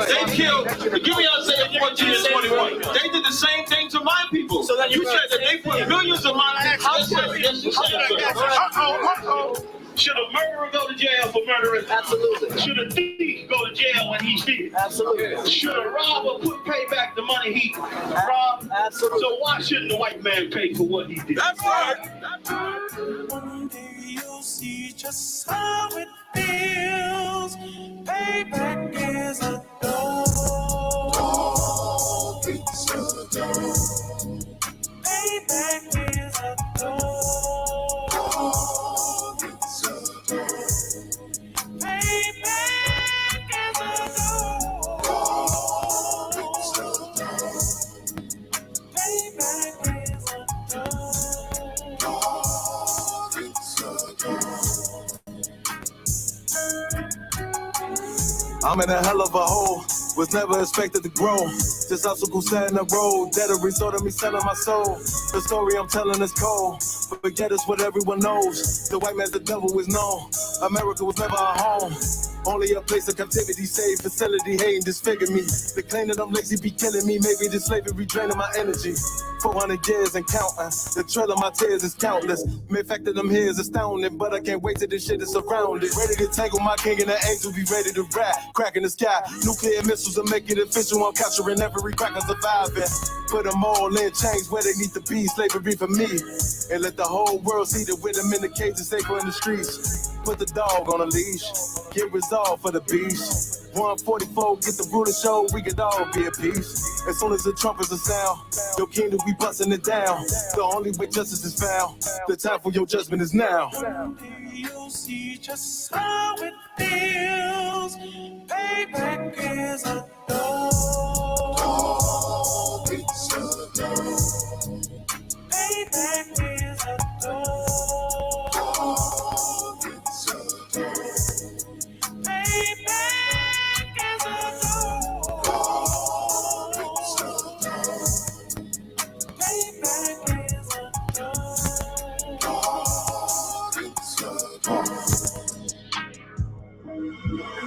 They killed, give me Isaiah 14 and 21. They did the same thing to my people. So then you said that they put millions of my house. Yes, you said. Should a murderer go to jail for murdering? Absolutely. Should a thief go to jail when he steals? Absolutely. Should a robber pay back the money he robbed? Absolutely. So why shouldn't the white man pay for what he did? That's right. One day you'll see just how it feels. Payback is a dog. It's a dog. Payback is a dog. I'm in a hell of a hole, was never expected to grow. Just obstacles set in the road, that a result of me selling my soul. The story I'm telling is cold, but yet it's what everyone knows. The white man's the devil is known. America was never our home. Only a place of captivity, safe facility, hating, disfigure me. The claim that I'm lazy be killing me, maybe the slavery draining my energy. 400 years and counting, the trail of my tears is countless. The fact that I'm here is astounding, but I can't wait till this shit is surrounded. Ready to tangle my king and the angel, be ready to rap. Crack in the sky, nuclear missiles will make it official. I'm capturing every cracker surviving. Put them all in chains where they need to be, slavery for me. And let the whole world see that with them in the cages, safer in the streets. Put the dog on a leash, get resolved for the beast. 144, get the ruler show, we could all be at peace. As soon as the trumpets are sound, your kingdom we busting it down. The only way justice is found, the time for your judgment is now. You'll see just how it feels. Payback is a dog. It's a dog. Payback is a dog.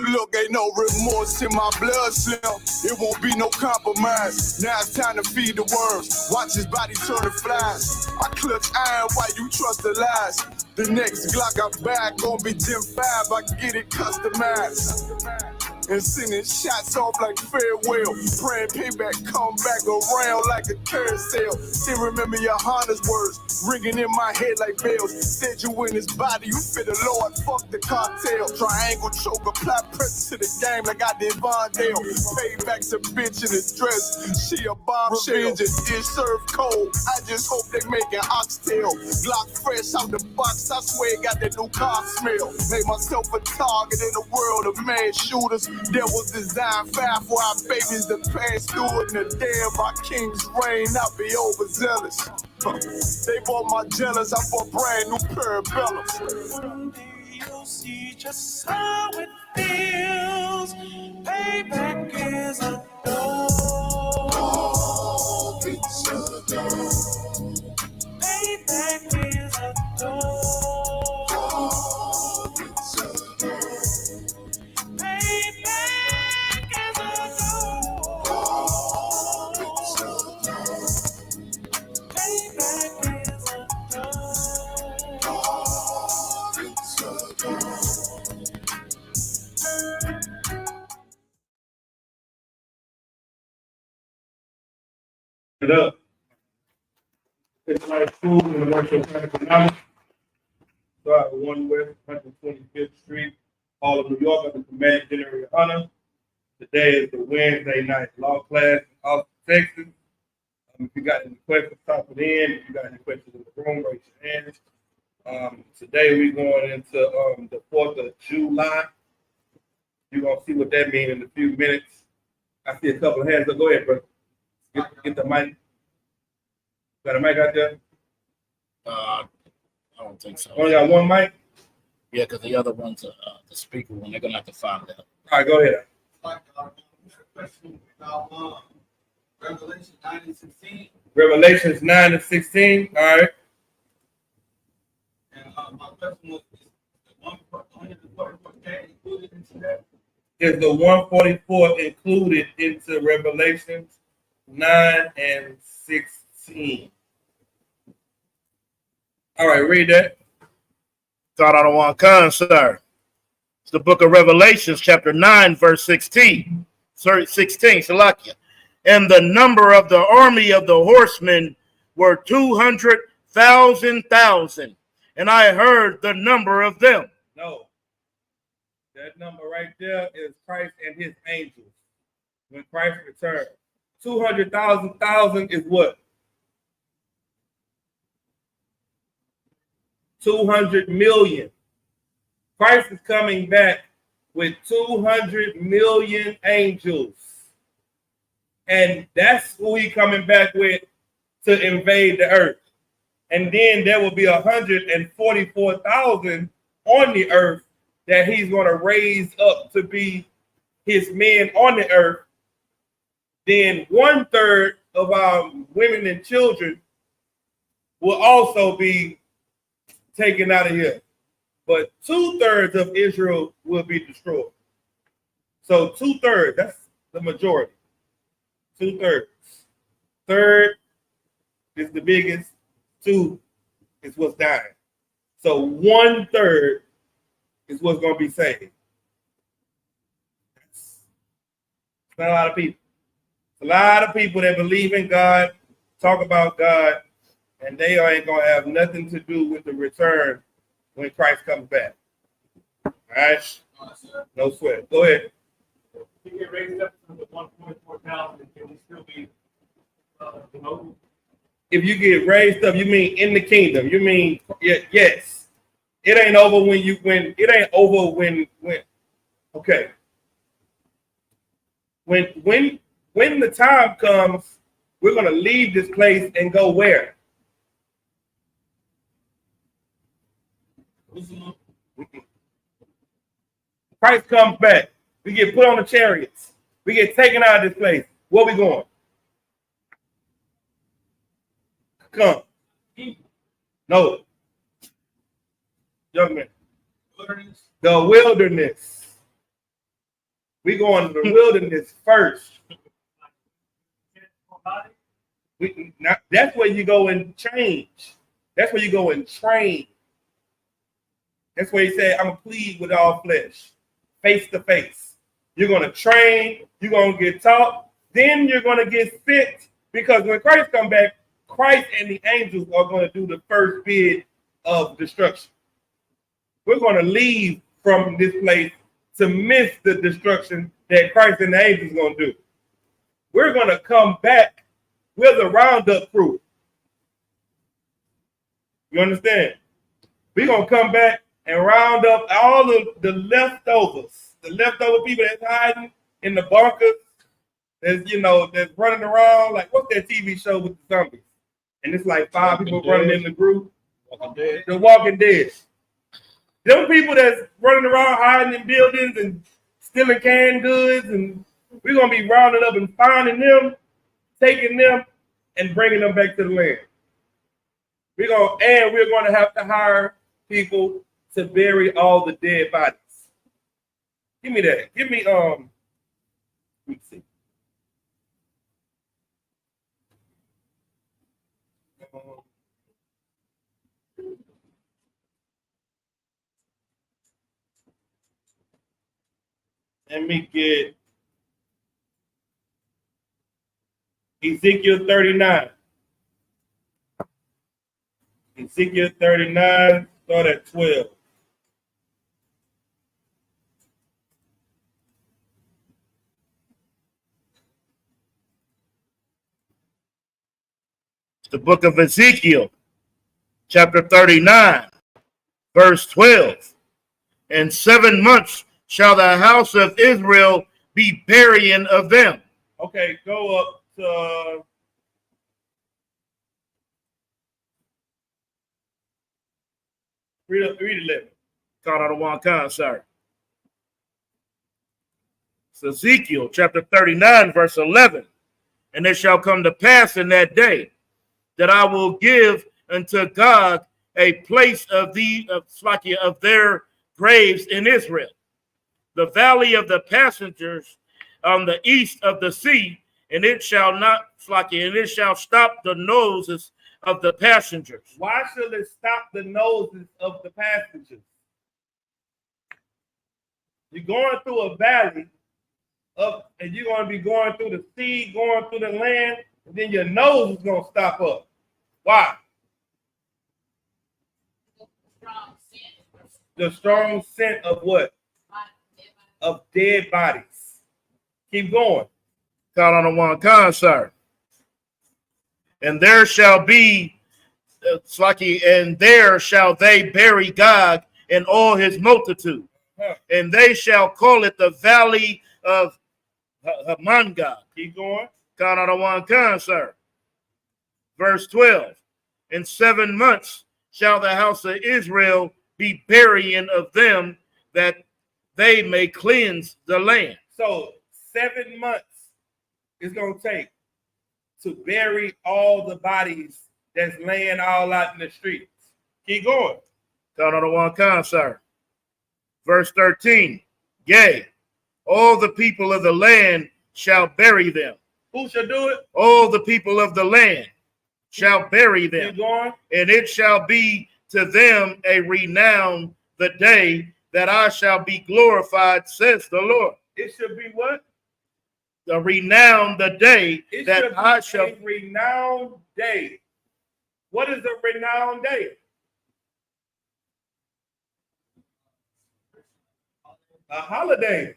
Look, ain't no remorse in my bloodstream. It won't be no compromise. Now it's time to feed the worms. Watch his body turn to flies. I clutch iron while you trust the lies. The next Glock I buy gon' be Gen 5. I get it customized. And sending shots off like farewell. Praying payback come back around like a carousel. Still remember your Honda's words ringing in my head like bells. Said you in his body, you fit the Lord, fuck the cartel. Triangle choke, apply pressure to the game like I did Vondale. Payback's a bitch in a dress, she a bombshell. It served cold, I just hope they making oxtail. Glock fresh out the box, I swear it got that new car smell. Made myself a target in a world of mad shooters. There was design fire for our babies to pass through in the day of our king's reign. I'll be overzealous. They bought my jealous, I bought brand new parabellums. One day you'll see just how it feels. Payback is a dog. It's a dog. Payback is a dog. It up. It's like food in the Commercial Economics. Start with 1 West 125th Street, all of New York, at the Command General Honor. Today is the Wednesday night law class in Austin, Texas. If you got any questions, type it in. If you got any questions in the room, raise your hand. Today we're going into the 4th of July. You're going to see what that means in a few minutes. I see a couple of hands. So go ahead, bro. Get the mic. Got a mic out there? I don't think so. Only got one mic? Yeah, because the other one's the speaker one. They're going to have to find that. All right, go ahead. Revelation 9 and 16. Revelations 9 and 16. All right. And my question was, only the 44K included into that? Is the 144 included into Revelations 9 and 16? All right, read that. Thought I don't want to sir. It's the book of Revelations, chapter 9, verse 16. 16, Salakia. And the number of the army of the horsemen were 200,000. And I heard the number of them. No. That number right there is Christ and his angels when Christ returns. 200,000 is what? 200 million. Christ is coming back with 200 million angels. And that's who he's coming back with to invade the earth. And then there will be 144,000 on the earth that he's going to raise up to be his men on the earth. Then 1/3 of our women and children will also be taken out of here. But 2/3 of Israel will be destroyed. So 2/3, that's the majority. 2/3. Third is the biggest. 2 is what's dying. So 1/3 is what's going to be saved. It's not a lot of people. It's a lot of people that believe in God, talk about God, and they ain't going to have nothing to do with the return when Christ comes back. All right? No sweat. Go ahead. If you get raised up to the 144,000, can we still be demoted? If you get raised up, you mean in the kingdom. You mean, yes. It ain't over okay. When the time comes, we're going to leave this place and go where? Christ comes back. We get put on the chariots. We get taken out of this place. Where we going? Come. No. Young man. The wilderness. We going to the wilderness first. That's where you go and change. That's where you go and train. That's where he said, I'm pleased with all flesh, face to face. You're going to train, you're going to get taught, then you're going to get fit, because when Christ comes back, Christ and the angels are going to do the first bid of destruction. We're going to leave from this place to miss the destruction that Christ and the angels are going to do. We're going to come back with a roundup crew. You understand? We're going to come back and round up all of the leftovers, the leftover people that's hiding in the bunkers, that's running around. Like, what's that TV show with the zombies? And it's like 5 people running in the group. The Walking Dead. Them people that's running around hiding in buildings and stealing canned goods, and we're going to be rounding up and finding them, taking them, and bringing them back to the land. We're going to have to hire people to bury all the dead bodies. Give me that. Give me let me see. Let me get Ezekiel 39. Ezekiel 39, start at 12. The book of Ezekiel, chapter 39, verse 12. In 7 months shall the house of Israel be burying of them. Okay, go up to read 11. Caught out of one kind, sorry. It's Ezekiel chapter 39, verse 11. And it shall come to pass in that day that I will give unto God a place of their graves in Israel. the valley of the passengers on the east of the sea, and it shall not and it shall stop the noses of the passengers. Why should it stop the noses of the passengers? You're going through a valley and you're going to be going through the sea, going through the land, and then your nose is going to stop up. Why? The strong scent of what? Of dead bodies. Keep going. Caught on the one concert. And there shall be, and there shall they bury Gog and all his multitude. And they shall call it the valley of Hamongog. Keep going. Caught on the one concert. Verse 12. In 7 months shall the house of Israel be burying of them, that they may cleanse the land. So 7 months is going to take to bury all the bodies that's laying all out in the streets. Keep going. Caught on the one concert. Verse 13. Yea, all the people of the land shall bury them. Who shall do it? All the people of the land shall bury them. Keep going. And it shall be to them a renown the day that I shall be glorified, says the Lord. It should be what? The renown the day that I shall. A renowned day. What is a renowned day? A holiday.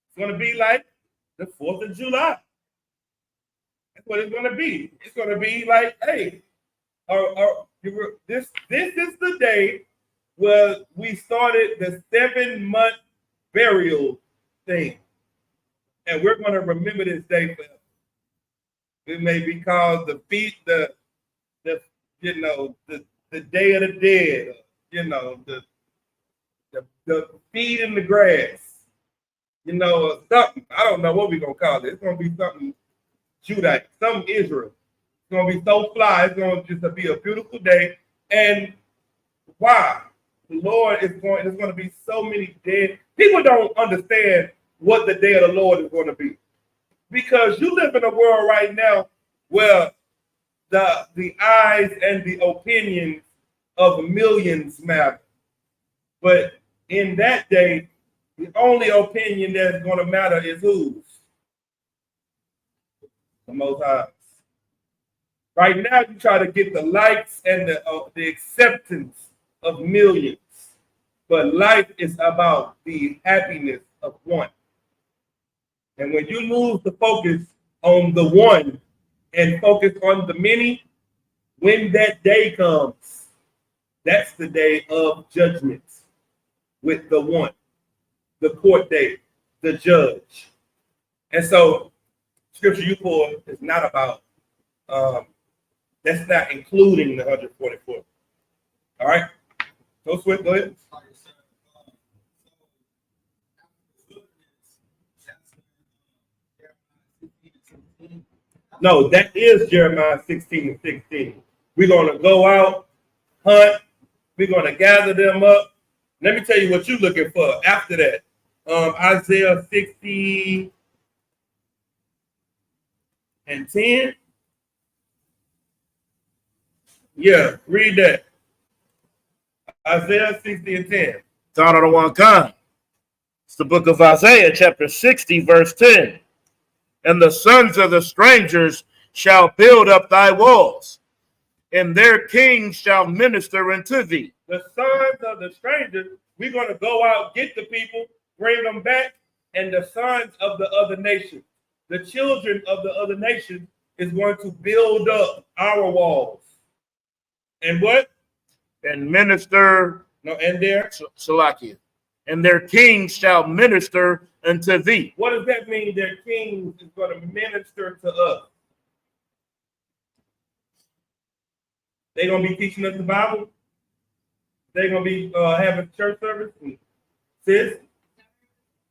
It's going to be like the 4th of July. That's what it's going to be. It's going to be like, hey, this is the day where we started the 7-month burial thing. And we're going to remember this day forever. It may be called the Day of the Dead, the feed in the grass, something. I don't know what we're going to call it. It's going to be something Judite, something Israel. It's going to be so fly. It's going to just be a beautiful day. And why? The Lord is going, there's going to be so many dead. People don't understand what the day of the Lord is going to be. Because you live in a world right now where the eyes and the opinions of millions matter. But in that day, the only opinion that's going to matter is whose? The Most High. Right now, you try to get the likes and the acceptance of millions. But life is about the happiness of one. And when you lose the focus on the one and focus on the many, when that day comes, that's the day of judgment with the one, the court date, the judge. And so scripture you pulled is not about, that's not including the 144. All right? Go Swift, go ahead. No, that is Jeremiah 16 and 16. We're going to go out, hunt. We're going to gather them up. Let me tell you what you're looking for after that. Isaiah 60 and 10. Yeah, read that. Isaiah 60 and 10. Thought of the one kind. It's the book of Isaiah, chapter 60, verse 10. And the sons of the strangers shall build up thy walls, and their kings shall minister unto thee. The sons of the strangers, we're going to go out, get the people, bring them back, and the sons of the other nations, the children of the other nations, is going to build up our walls. And what? And minister. No, and their Salakia. And their kings shall minister unto thee. What does that mean? Their kings is going to minister to us. They're going to be teaching us the Bible. They're going to be having church service. Sis,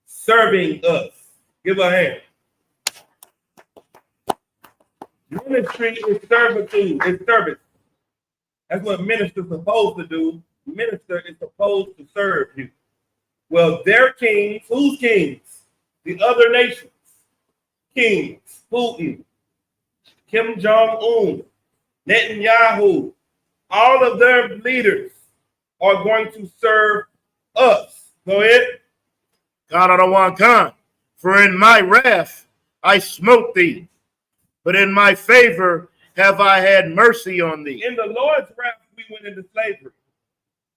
serving us. Give her a hand. Ministry is servitude. It's service. That's what a minister's supposed to do. Minister is supposed to serve you. Well, their kings, whose kings? The other nations. Kings, Putin, Kim Jong-un, Netanyahu, all of their leaders are going to serve us. Go ahead. God of the one kind. For in my wrath I smote thee, but in my favor have I had mercy on thee. In the Lord's wrath, we went into slavery.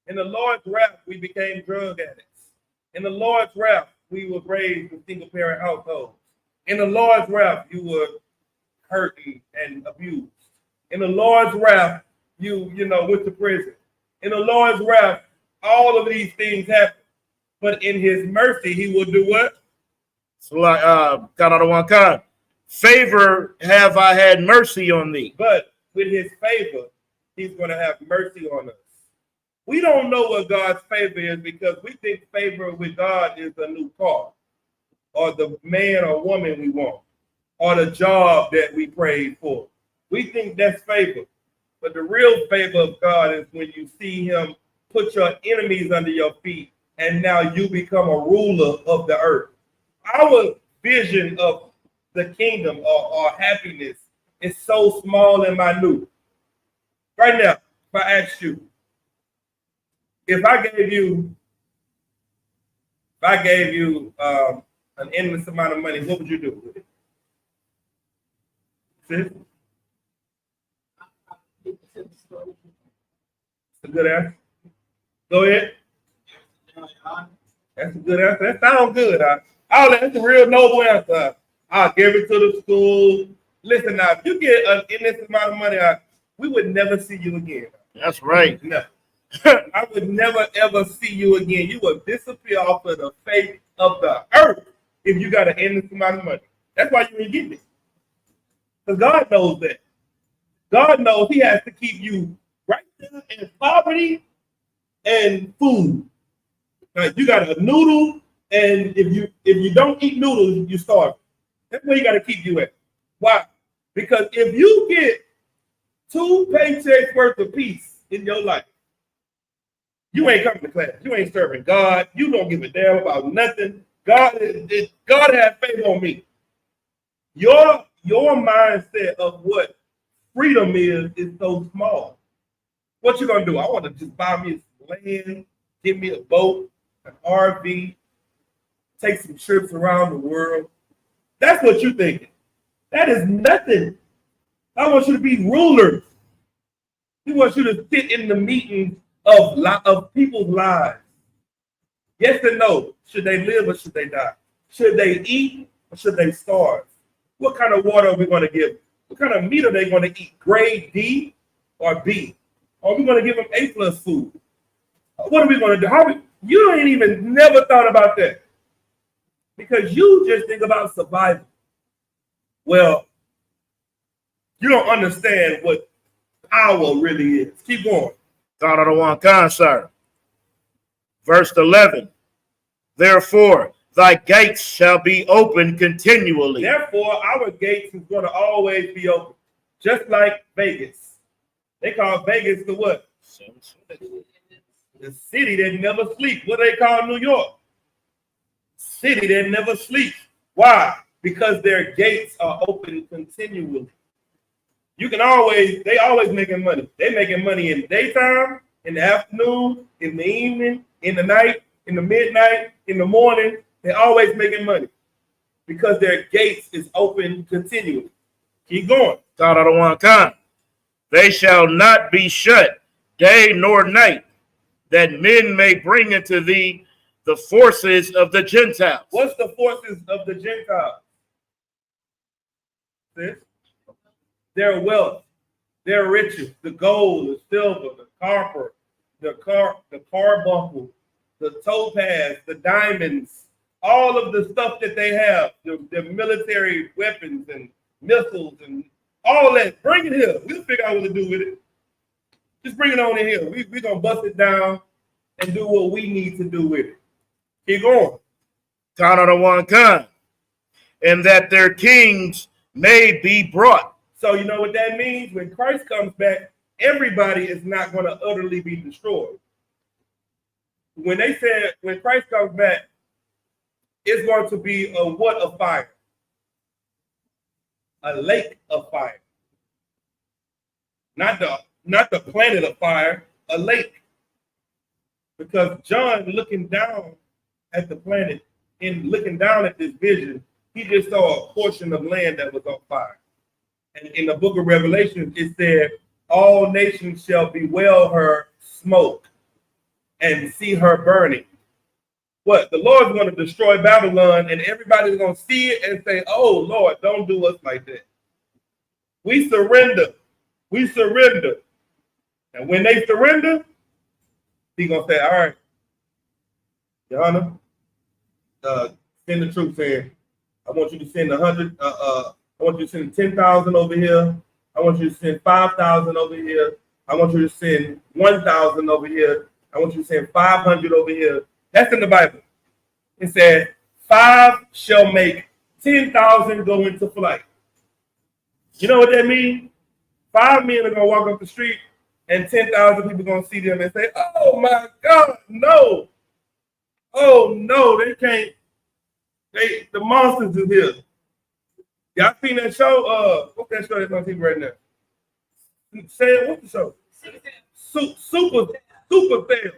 In the Lord's wrath, we became drug addicts. In the Lord's wrath, we were raised in single-parent households. In the Lord's wrath, you were hurt and abused. In the Lord's wrath, you went to prison. In the Lord's wrath, all of these things happen. But in his mercy, he will do what? So like God of the one kind. Favor have I had mercy on thee. But with his favor, he's going to have mercy on us. We don't know what God's favor is because we think favor with God is a new car, or the man or woman we want, or the job that we prayed for. We think that's favor. But the real favor of God is when you see him put your enemies under your feet, and now you become a ruler of the earth. Our vision of the kingdom or happiness is so small and minute. Right now, if I asked you, if I gave you an endless amount of money, what would you do with it? Sis? It's a good answer. Go ahead. That's a good answer. That sounds good. That's a real noble answer. I'll give it to the school. Listen now, if you get an endless amount of money, we would never see you again. That's right. No. I would never ever see you again. You would disappear off of the face of the earth if you got an endless amount of money. That's why you ain't getting it. Because God knows that. God knows he has to keep you right there in poverty and food. Now, you got a noodle, and if you don't eat noodles, you starve. That's where you got to keep you at. Why? Because if you get 2 paychecks worth of peace in your life, you ain't coming to class. You ain't serving God. You don't give a damn about nothing. God has faith on me. Your mindset of what freedom is so small. What you gonna do? I want to just buy me some land, give me a boat, an RV, take some trips around the world. That's what you're thinking. That is nothing. I want you to be rulers. He wants you to sit in the meetings of people's lives. Yes and no. Should they live or should they die? Should they eat or should they starve? What kind of water are we going to give them? What kind of meat are they going to eat? Grade D or B? Or are we going to give them A+ food? What are we going to do? You ain't even never thought about that. Because you just think about survival. Well, you don't understand what power really is. Keep going. God of the one kind, sir. Verse 11. Therefore, thy gates shall be open continually. Therefore, our gates is going to always be open. Just like Vegas. They call Vegas the what? The city that never sleeps. What do they call New York? City that never sleeps. Why? Because their gates are open continually. They always making money. They making money in the daytime, in the afternoon, in the evening, in the night, in the midnight, in the morning. They're always making money because their gates is open continually. Keep going. God of the one kind. They shall not be shut day nor night, that men may bring into thee the forces of the Gentiles. What's the forces of the Gentiles? Sis? Their wealth, their riches, the gold, the silver, the copper, the carbuncle, the topaz, the diamonds, all of the stuff that they have, the military weapons and missiles and all that. Bring it here. We'll figure out what to do with it. Just bring it on in here. We're going to bust it down and do what we need to do with it. Keep going. God of the one kind. And that their kings may be brought. So you know what that means? When Christ comes back, everybody is not going to utterly be destroyed. when they said when Christ comes back, it's going to be a what of fire? A lake of fire. Not the planet of fire, a lake. Because John looking down at the planet and looking down at this vision, he just saw a portion of land that was on fire. And in the book of Revelation, it said, all nations shall bewail her smoke and see her burning. What? The Lord's going to destroy Babylon, and everybody's going to see it and say, oh, Lord, don't do us like that. We surrender. We surrender. And when they surrender, he's going to say, all right, Your Honor, send the troops in. I want you to send 100. I want you to send 10,000 over here. I want you to send 5,000 over here. I want you to send 1,000 over here. I want you to send 500 over here. That's in the Bible. It said, 5 shall make 10,000 go into flight. You know what that means? 5 men are going to walk up the street and 10,000 people are going to see them and say, oh my God, no. Oh no, they can't. The monsters is here. Y'all seen that show? What's that show that's on TV right now? Say it, what's the show? Super Fail.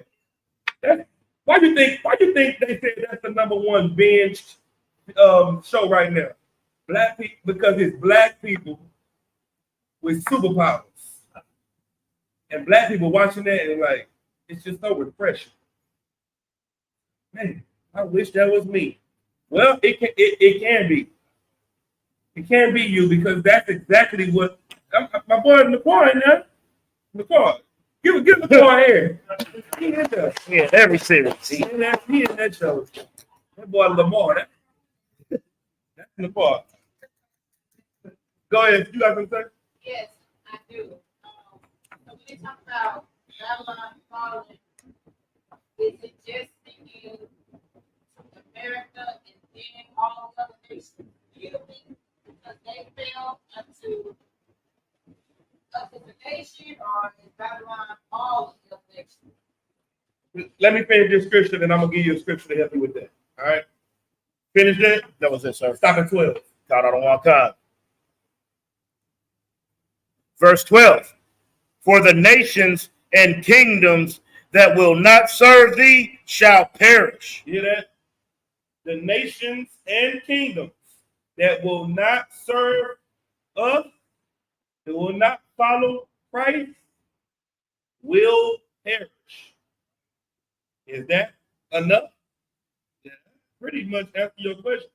Why you think they said that's the #1 binge show right now? Black people, because it's black people with superpowers. And black people watching that and like, it's just so refreshing. Man, I wish that was me. Well, it can be. It can be you because that's exactly what my boy McCoy in there. McCoy, give McCoy here. He in there. Yeah, every series. He in that show. That boy Lamar. That's McCoy. Go ahead. You got something to say? Yes, I do. So when they talk about Babylon falling, is it just thinking America and then all other nations yielding because they fell into a nation, or is Babylon all of the nations? Let me finish this scripture, and I'm gonna give you a scripture to help you with that. All right. Finish that. That was it, sir. Stop at 12. God, I don't want God. Verse 12. For the nations and kingdoms that will not serve thee shall perish. You hear that? The nations and kingdoms that will not serve us, that will not follow Christ, will perish. Is that enough? Yeah, pretty much answer your question.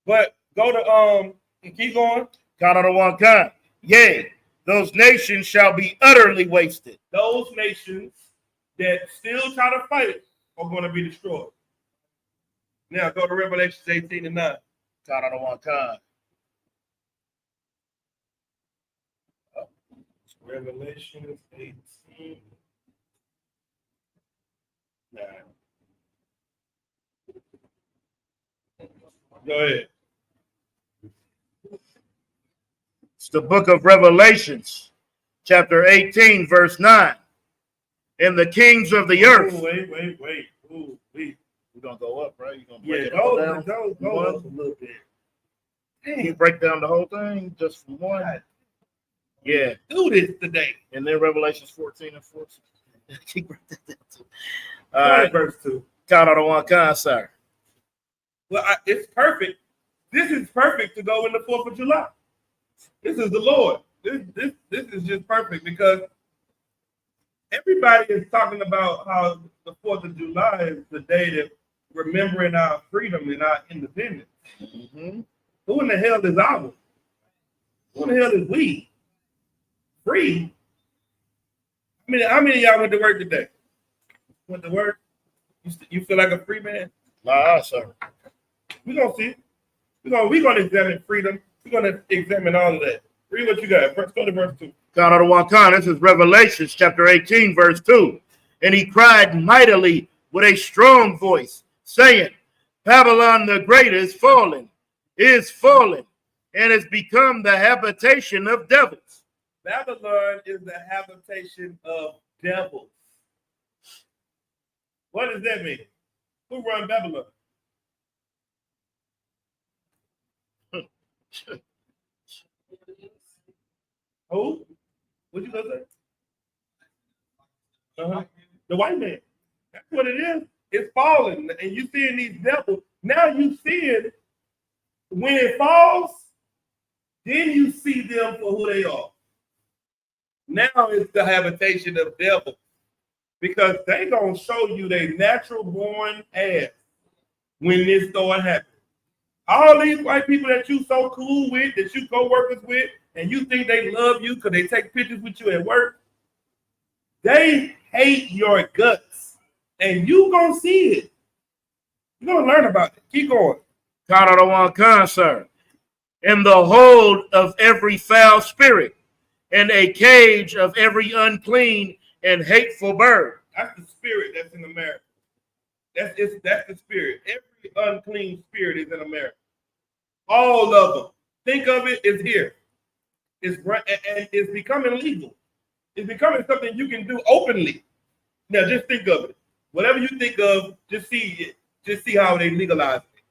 But go to and keep going. God, I don't want God. Yea, those nations shall be utterly wasted. Those nations that still try to fight are going to be destroyed. Now go to Revelation 18:9. God, I don't want God. Revelation 18:9. Go ahead. It's the book of Revelations, chapter 18, verse 9. And the kings of the earth. Ooh, wait. Ooh, wait. We're going to go up, right? You're going to break Yeah, it down? go up a little bit. Can you break down the whole thing just from one? God. Yeah. Do this today. And then Revelations 14 and 14. Keep break that down too. All right, verse 2. God, I don't want God, sir. Well, it's perfect. This is perfect to go in the 4th of July. This is the Lord. This is just perfect because everybody is talking about how the 4th of July is the day that remembering our freedom and our independence. Mm-hmm. Who in the hell is our? Who in the hell is we? Free? How many of y'all went to work today? Went to work? You feel like a free man? Nah, sir. We're going to see it. We're going to examine freedom. We're going to examine all of that. Read what you got. Go to verse 2. God, I don't want God. This is Revelations chapter 18, verse 2. And he cried mightily with a strong voice, saying, Babylon the great is fallen, and has become the habitation of devils. Babylon is the habitation of devils. What does that mean? Who run Babylon? Who? What you gonna say? The white man. That's what it is. It's falling, and you seeing these devils. Now you see it. When it falls, then you see them for who they are. Now it's the habitation of devils, because they gonna show you their natural born ass when this start happening. All these white people that you so cool with, that you co-workers with, and you think they love you because they take pictures with you at work, they hate your guts, and you gonna see it. You're gonna learn about it. Keep going. God of the one concern. In the hold of every foul spirit, and a cage of every unclean and hateful bird. That's the spirit that's in America. That's the spirit. Every unclean spirit is in America. All of them. Think of it as here. And it's becoming legal. It's becoming something you can do openly. Now just think of it. Whatever you think of, just see it. Just see how they legalize it.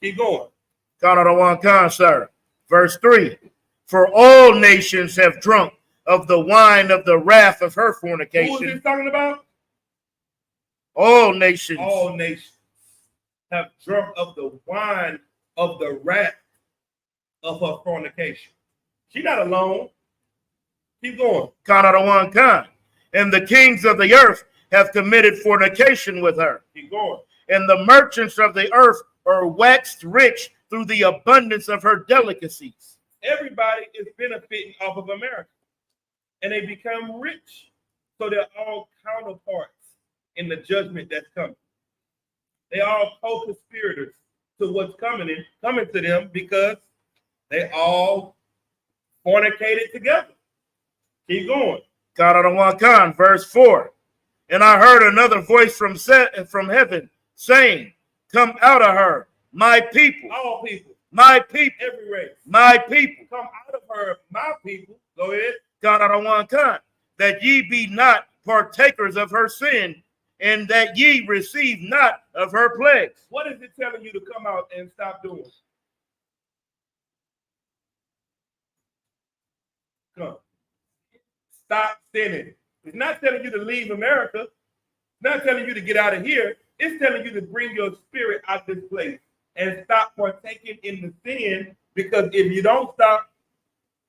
Keep going. God of the one concern. Verse 3. For all nations have drunk of the wine of the wrath of her fornication. Who is this talking about? All nations. All nations have drunk of the wine of the wrath of her fornication. She's not alone. Keep going. God of the one kind. And the kings of the earth have committed fornication with her. Keep going. And the merchants of the earth are waxed rich through the abundance of her delicacies. Everybody is benefiting off of America, and they become rich. So they're all counterparts in the judgment that's coming. They all co-conspirators to what's coming to them, because they all fornicated together. Keep going. God of the one kind, verse 4. And I heard another voice from heaven saying, come out of her, my people. All people. My people. Every race. My people. Come out of her, my people. Go ahead. God of the one kind, that ye be not partakers of her sin, and that ye receive not of her plagues. What is it telling you to come out and stop doing? Come. Stop sinning. It's not telling you to leave America. It's not telling you to get out of here. It's telling you to bring your spirit out this place and stop partaking in the sin, because if you don't stop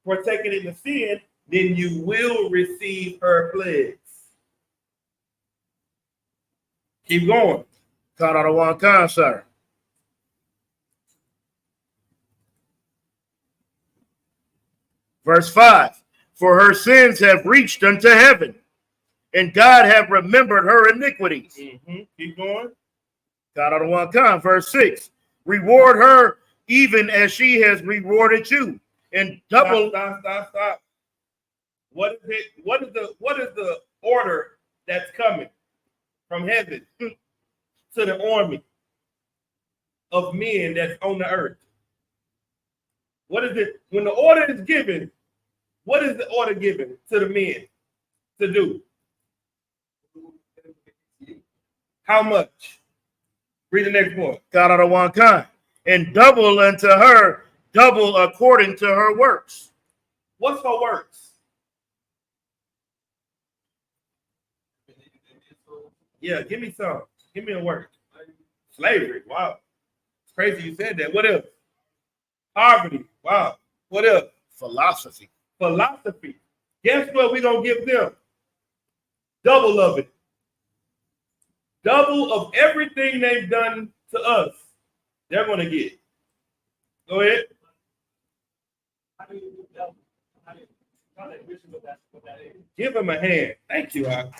partaking in the sin, then you will receive her plagues. Keep going. God of the one kind, sir. Verse 5. For her sins have reached unto heaven, and God hath remembered her iniquities. Keep going. God of the one kind. Verse 6. Reward her even as she has rewarded you, and double. Stop. What is it? What is the order that's coming from heaven to the army of men that's on the earth? What is it? When the order is given, what is the order given to the men to do? How much? Read the next one. God of the one kind. And double unto her, double according to her works. What's her works? Yeah, give me some. Give me a word. Slavery. Wow. It's crazy you said that. What else? Poverty. Wow. What else? Philosophy. Philosophy. Guess what we're going to give them? Double of it. Double of everything they've done to us, they're going to get. Go ahead. Give them a hand. Thank you, Al.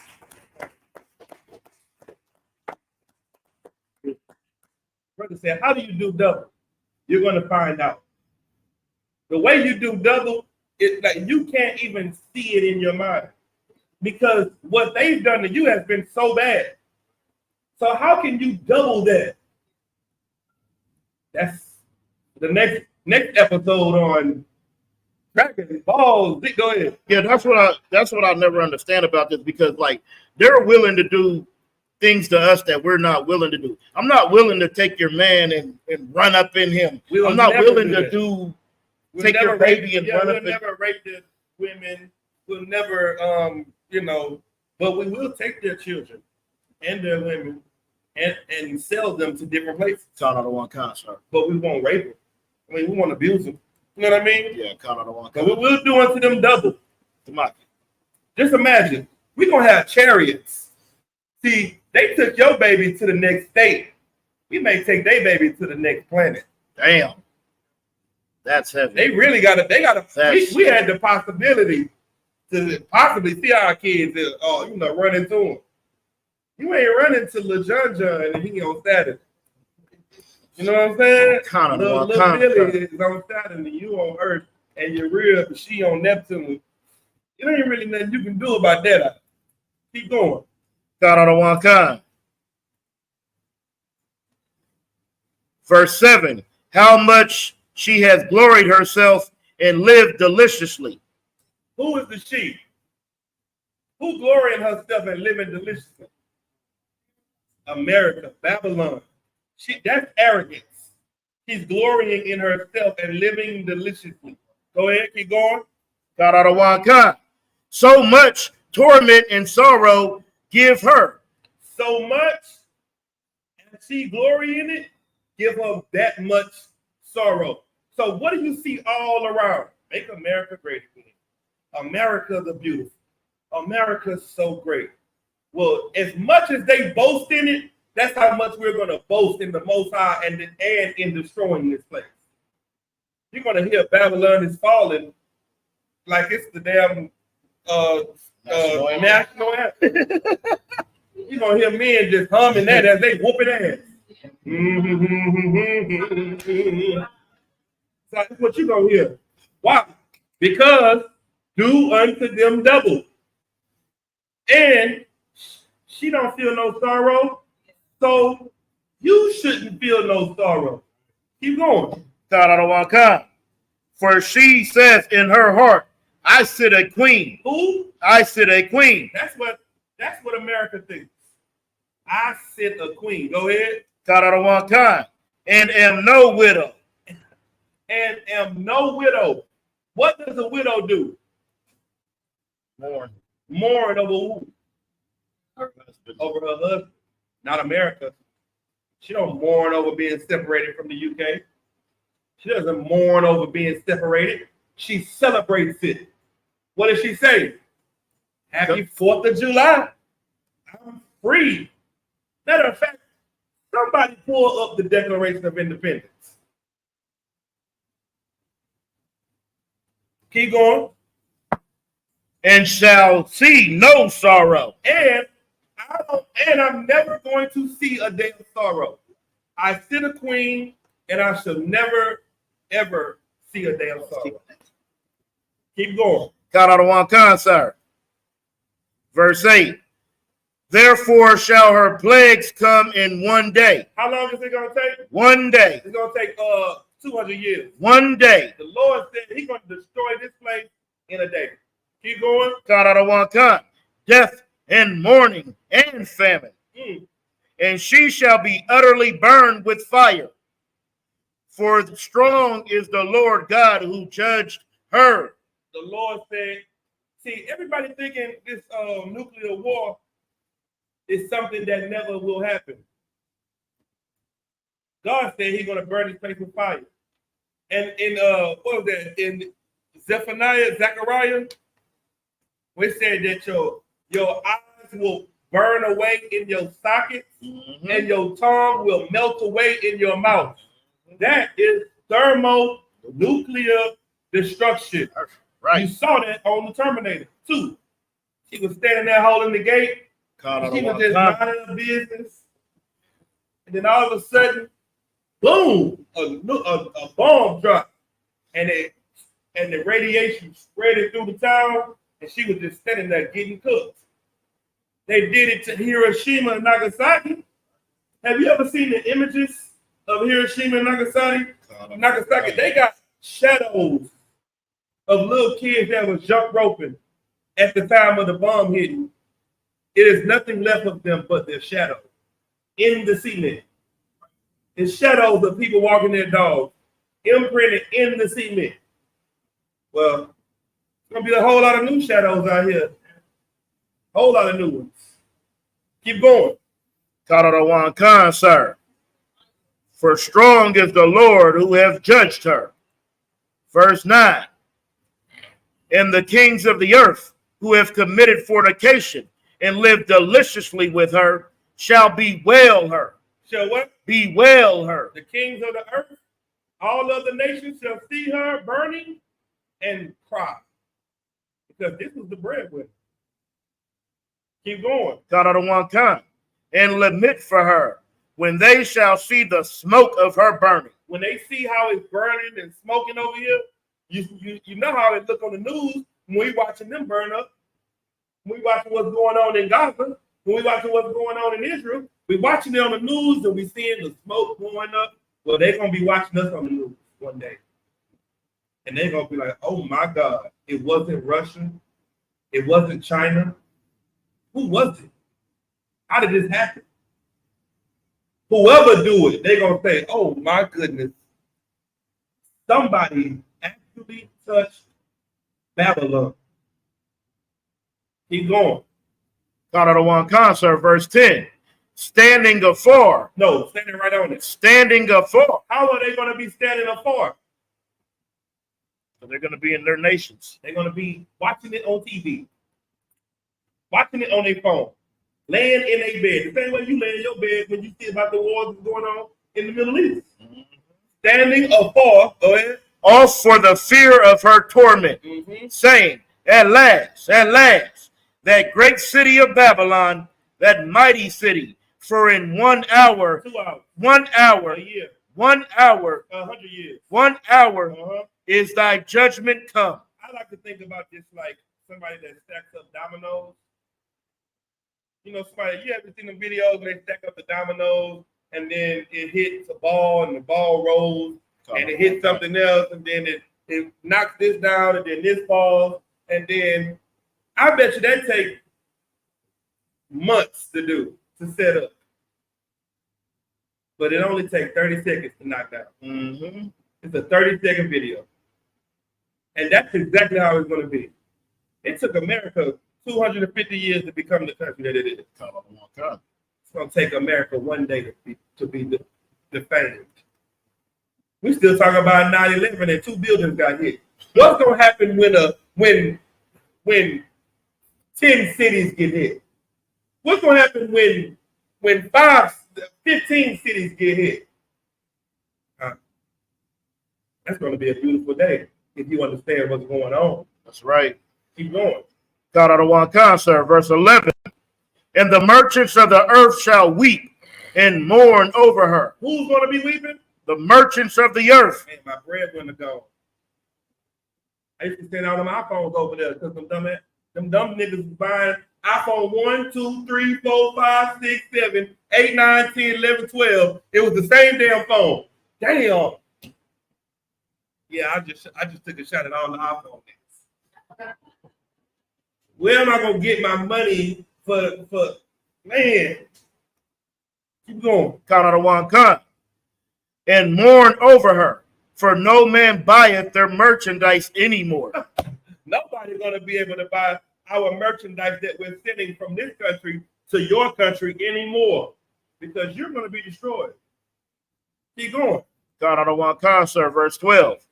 Brother said, how do you do double? You're going to find out. The way you do double, it's like you can't even see it in your mind, because what they've done to you has been so bad. So how can you double that? That's the next episode on Dragons, Balls. Go ahead. Yeah, that's what I never understand about this, because like they're willing to do things to us that we're not willing to do. I'm not willing to take your man and run up in him. I'm not willing to take your baby and run up in him. We'll never rape the women. We'll never, but we will take their children and their women and sell them to different places. Count out of one concert. But we won't rape them. I mean, we won't abuse them. You know what I mean? Yeah, count out of one concert. But we'll do unto them double. Just imagine, we're going to have chariots. See, they took your baby to the next state. We may take their baby to the next planet. Damn. That's heavy. They really got to, we had the possibility to possibly see our kids, run into them. You ain't running to Lil John and he on Saturday. You know what I'm saying? Little Billy is on Saturn and you on Earth and you're real, but she on Neptune. You ain't really nothing you can do about that. Keep going. God out of one kind. Verse 7. How much she has gloried herself and lived deliciously. Who is the she? Who glorying herself and living deliciously? America, Babylon. That's arrogance. She's glorying in herself and living deliciously. Go ahead, keep going. God out of one kind. So much torment and sorrow give her. So much, and she glory in it, give her that much sorrow. So what do you see all around? Make America great again. America the beautiful. America's so great. Well, as much as they boast in it, that's how much we're going to boast in the Most High and in destroying this place. You're going to hear Babylon is falling like it's the damn national anthem. You're going to hear men just humming that as they whooping ass. So that's what you're going to hear. Why? Because do unto them double. And she don't feel no sorrow, so you shouldn't feel no sorrow. Keep going. For she says in her heart, I sit a queen. Who? I sit a queen. That's what America thinks. I sit a queen. Go ahead. And am no widow. And am no widow. What does a widow do? Mourn over who? Her husband. Over her husband. Not America. She don't mourn over being separated from the UK. She doesn't mourn over being separated. She celebrates it. What does she say? Happy 4th of July. I'm free. Matter of fact, somebody pull up the Declaration of Independence. Keep going. And shall see no sorrow. And I'm never going to see a day of sorrow. I sit a queen, and I shall never, ever see a day of sorrow. Keep going. God out of one concert. Verse 8. Therefore shall her plagues come in one day. How long is it going to take? One day. It's going to take 200 years. One day. The Lord said he's going to destroy this place in a day. Keep going. God out of one kind. Death and mourning and famine. And she shall be utterly burned with fire. For strong is the Lord God who judged her. The Lord said, see, everybody thinking this nuclear war is something that never will happen. God said he's going to burn this place with fire. And in what was that? In Zechariah, we said that your eyes will burn away in your sockets, and your tongue will melt away in your mouth. That is thermonuclear destruction. Right. You saw that on the Terminator 2. She was standing there holding the gate. She was just minding her business. And then all of a sudden, boom, a bomb dropped. And the radiation spread it through the town. And she was just standing there getting cooked. They did it to Hiroshima and Nagasaki. Have you ever seen the images of Hiroshima and Nagasaki? They got shadows of little kids that was jump roping at the time of the bomb hitting. It is nothing left of them but their shadow in the cement. It's shadows of people walking their dogs, imprinted in the cement. Well, it's going to be a whole lot of new shadows out here. Whole lot of new ones. Keep going. Khan, sir. For strong is the Lord who hath judged her. Verse 9. And the kings of the earth who have committed fornication and lived deliciously with her shall bewail her. Shall what? Bewail her. The kings of the earth, all other nations shall see her burning and cry. Because this was the breadwinner. Keep going. Khan. And lament for her when they shall see the smoke of her burning. When they see how it's burning and smoking over here, you know how it look on the news when we watching them burn up. When we watching what's going on in Gaza, when we watching what's going on in Israel, we watching it on the news and we seeing the smoke going up. Well, they're going to be watching us on the news one day. And they're going to be like, oh my God, it wasn't Russia. It wasn't China. Who was it? How did this happen? Whoever do it, they're going to say, oh my goodness, somebody actually touched Babylon. Keep going. Khan, sir, verse 10. Standing afar. No, standing right on it. Standing afar. How are they going to be standing afar? So they're going to be in their nations. They're going to be watching it on TV, watching it on their phone, laying in their bed. The same way you lay in your bed when you see about the wars that's going on in the Middle East. Mm-hmm. Standing afar, go ahead. Off for the fear of her torment, saying, at last, that great city of Babylon, that mighty city, for in 1 hour, 2 hours, 1 hour, a year, 1 hour, 100 years, 1 hour is thy judgment come. I like to think about this like somebody that stacks up dominoes. You know, somebody, you ever seen the videos where they stack up the dominoes and then it hits a ball and the ball rolls and it hits something else and then it knocks this down and then this falls and then I bet you that take months to do, to set up. But it only takes 30 seconds to knock down. Mm-hmm. It's a 30-second video. And that's exactly how it's going to be. It took America 250 years to become the country that it is. It's going to take America one day to be defamed. We still talking about 9/11 and 2 buildings got hit. What's going to happen when 10 cities get hit? What's going to happen when 15 cities get hit? That's going to be a beautiful day if you understand what's going on. That's right. Keep going. Khan, sir, verse 11. And the merchants of the earth shall weep and mourn over her. Who's going to be weeping? The merchants of the earth. Man, my breadwinner gone. I used to send out on my iPhones over there because them dumb niggas buying iPhone 1, 2, 3, 4, 5, 6, 7, 8, 9, 10, 11, 12. It was the same damn phone. Damn. Yeah, I just took a shot at all the iPhone niggas. Where am I gonna get my money for man? Keep going. Khan. And mourn over her, for no man buyeth their merchandise anymore. Nobody's gonna be able to buy our merchandise that we're sending from this country to your country anymore because you're going to be destroyed. Keep going. Khan, sir, verse 12.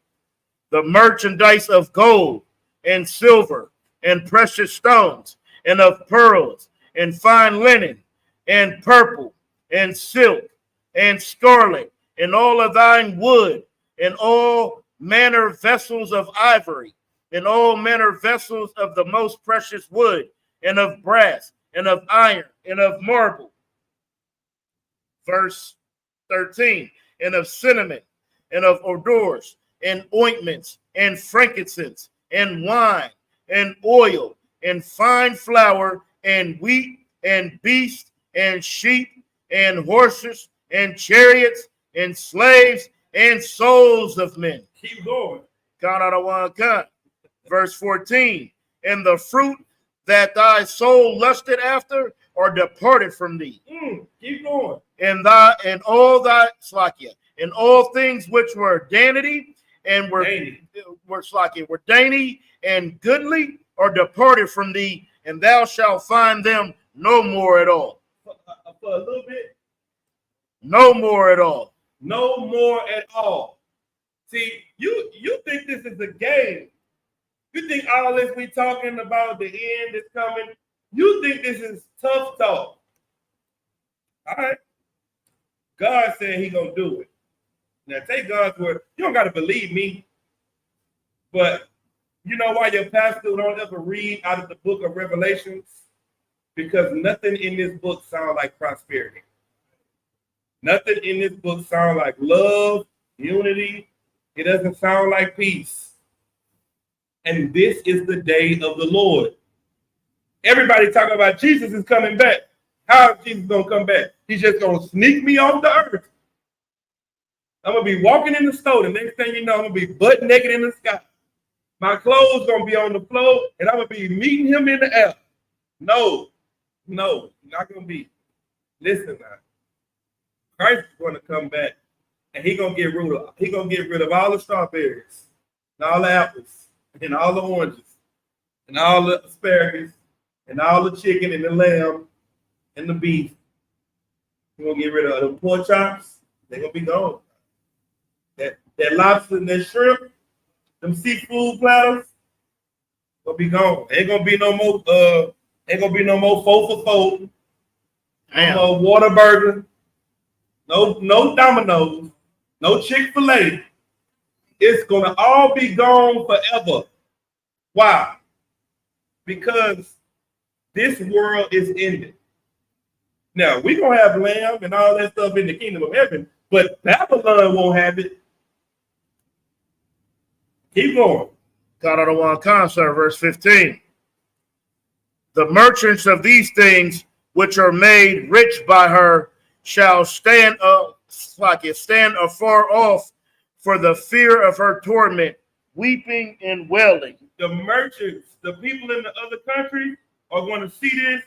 The merchandise of gold and silver and precious stones and of pearls and fine linen and purple and silk and scarlet and all of thine wood and all manner vessels of ivory and all manner vessels of the most precious wood, and of brass, and of iron, and of marble. Verse 13, and of cinnamon, and of odors, and ointments, and frankincense, and wine, and oil, and fine flour, and wheat, and beasts, and sheep, and horses, and chariots, and slaves, and souls of men. Keep going. Verse 14, and the fruit that thy soul lusted after are departed from thee. Keep going. And all things which were danity and were dainty and goodly are departed from thee, and thou shalt find them no more at all. For a little bit. No more at all. No more at all. See, you think this is a game. You think all this we talking about, the end is coming. You think this is tough talk. All right. God said he gonna do it. Now take God's word. You don't gotta believe me. But you know why your pastor don't ever read out of the book of Revelations? Because nothing in this book sounds like prosperity. Nothing in this book sounds like love, unity. It doesn't sound like peace. And this is the day of the Lord. Everybody talking about Jesus is coming back. How is Jesus going to come back? He's just going to sneak me off the earth. I'm going to be walking in the store. The next thing you know, I'm going to be butt naked in the sky. My clothes going to be on the floor, and I'm going to be meeting him in the air. No, not going to be. Listen now. Christ is going to come back, and he's going to get rid of all the strawberries, and all the apples, and all the oranges, and all the asparagus, and all the chicken, and the lamb, and the beef. He's going to get rid of the pork chops. They're going to be gone. That lobster and that shrimp, them seafood platters, will be gone. Ain't gonna be no more. Ain't gonna be no more 4 for 4. No more Whataburger. No Domino's. No Chick-fil-A. It's gonna all be gone forever. Why? Because this world is ended. Now we're gonna have lamb and all that stuff in the kingdom of heaven, but Babylon won't have it. Keep going. God out of one concert, verse 15. The merchants of these things which are made rich by her shall stand afar off for the fear of her torment, weeping and wailing. The merchants, the people in the other countries are going to see this,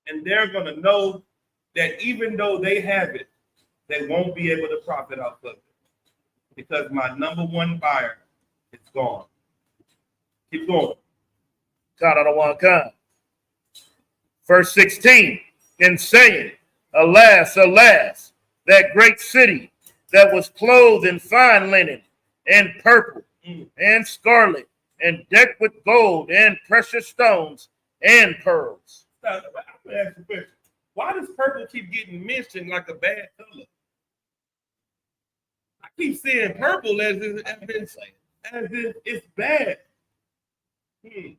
and they're going to know that even though they have it, they won't be able to profit off of it because my number one buyer is gone. Keep going. God out of one kind. Verse 16, in saying, alas, alas, that great city that was clothed in fine linen and purple and scarlet and decked with gold and precious stones and pearls. Now, I'm going to ask you a question. Why does purple keep getting mentioned like a bad color? I keep saying purple as if it's bad. Keep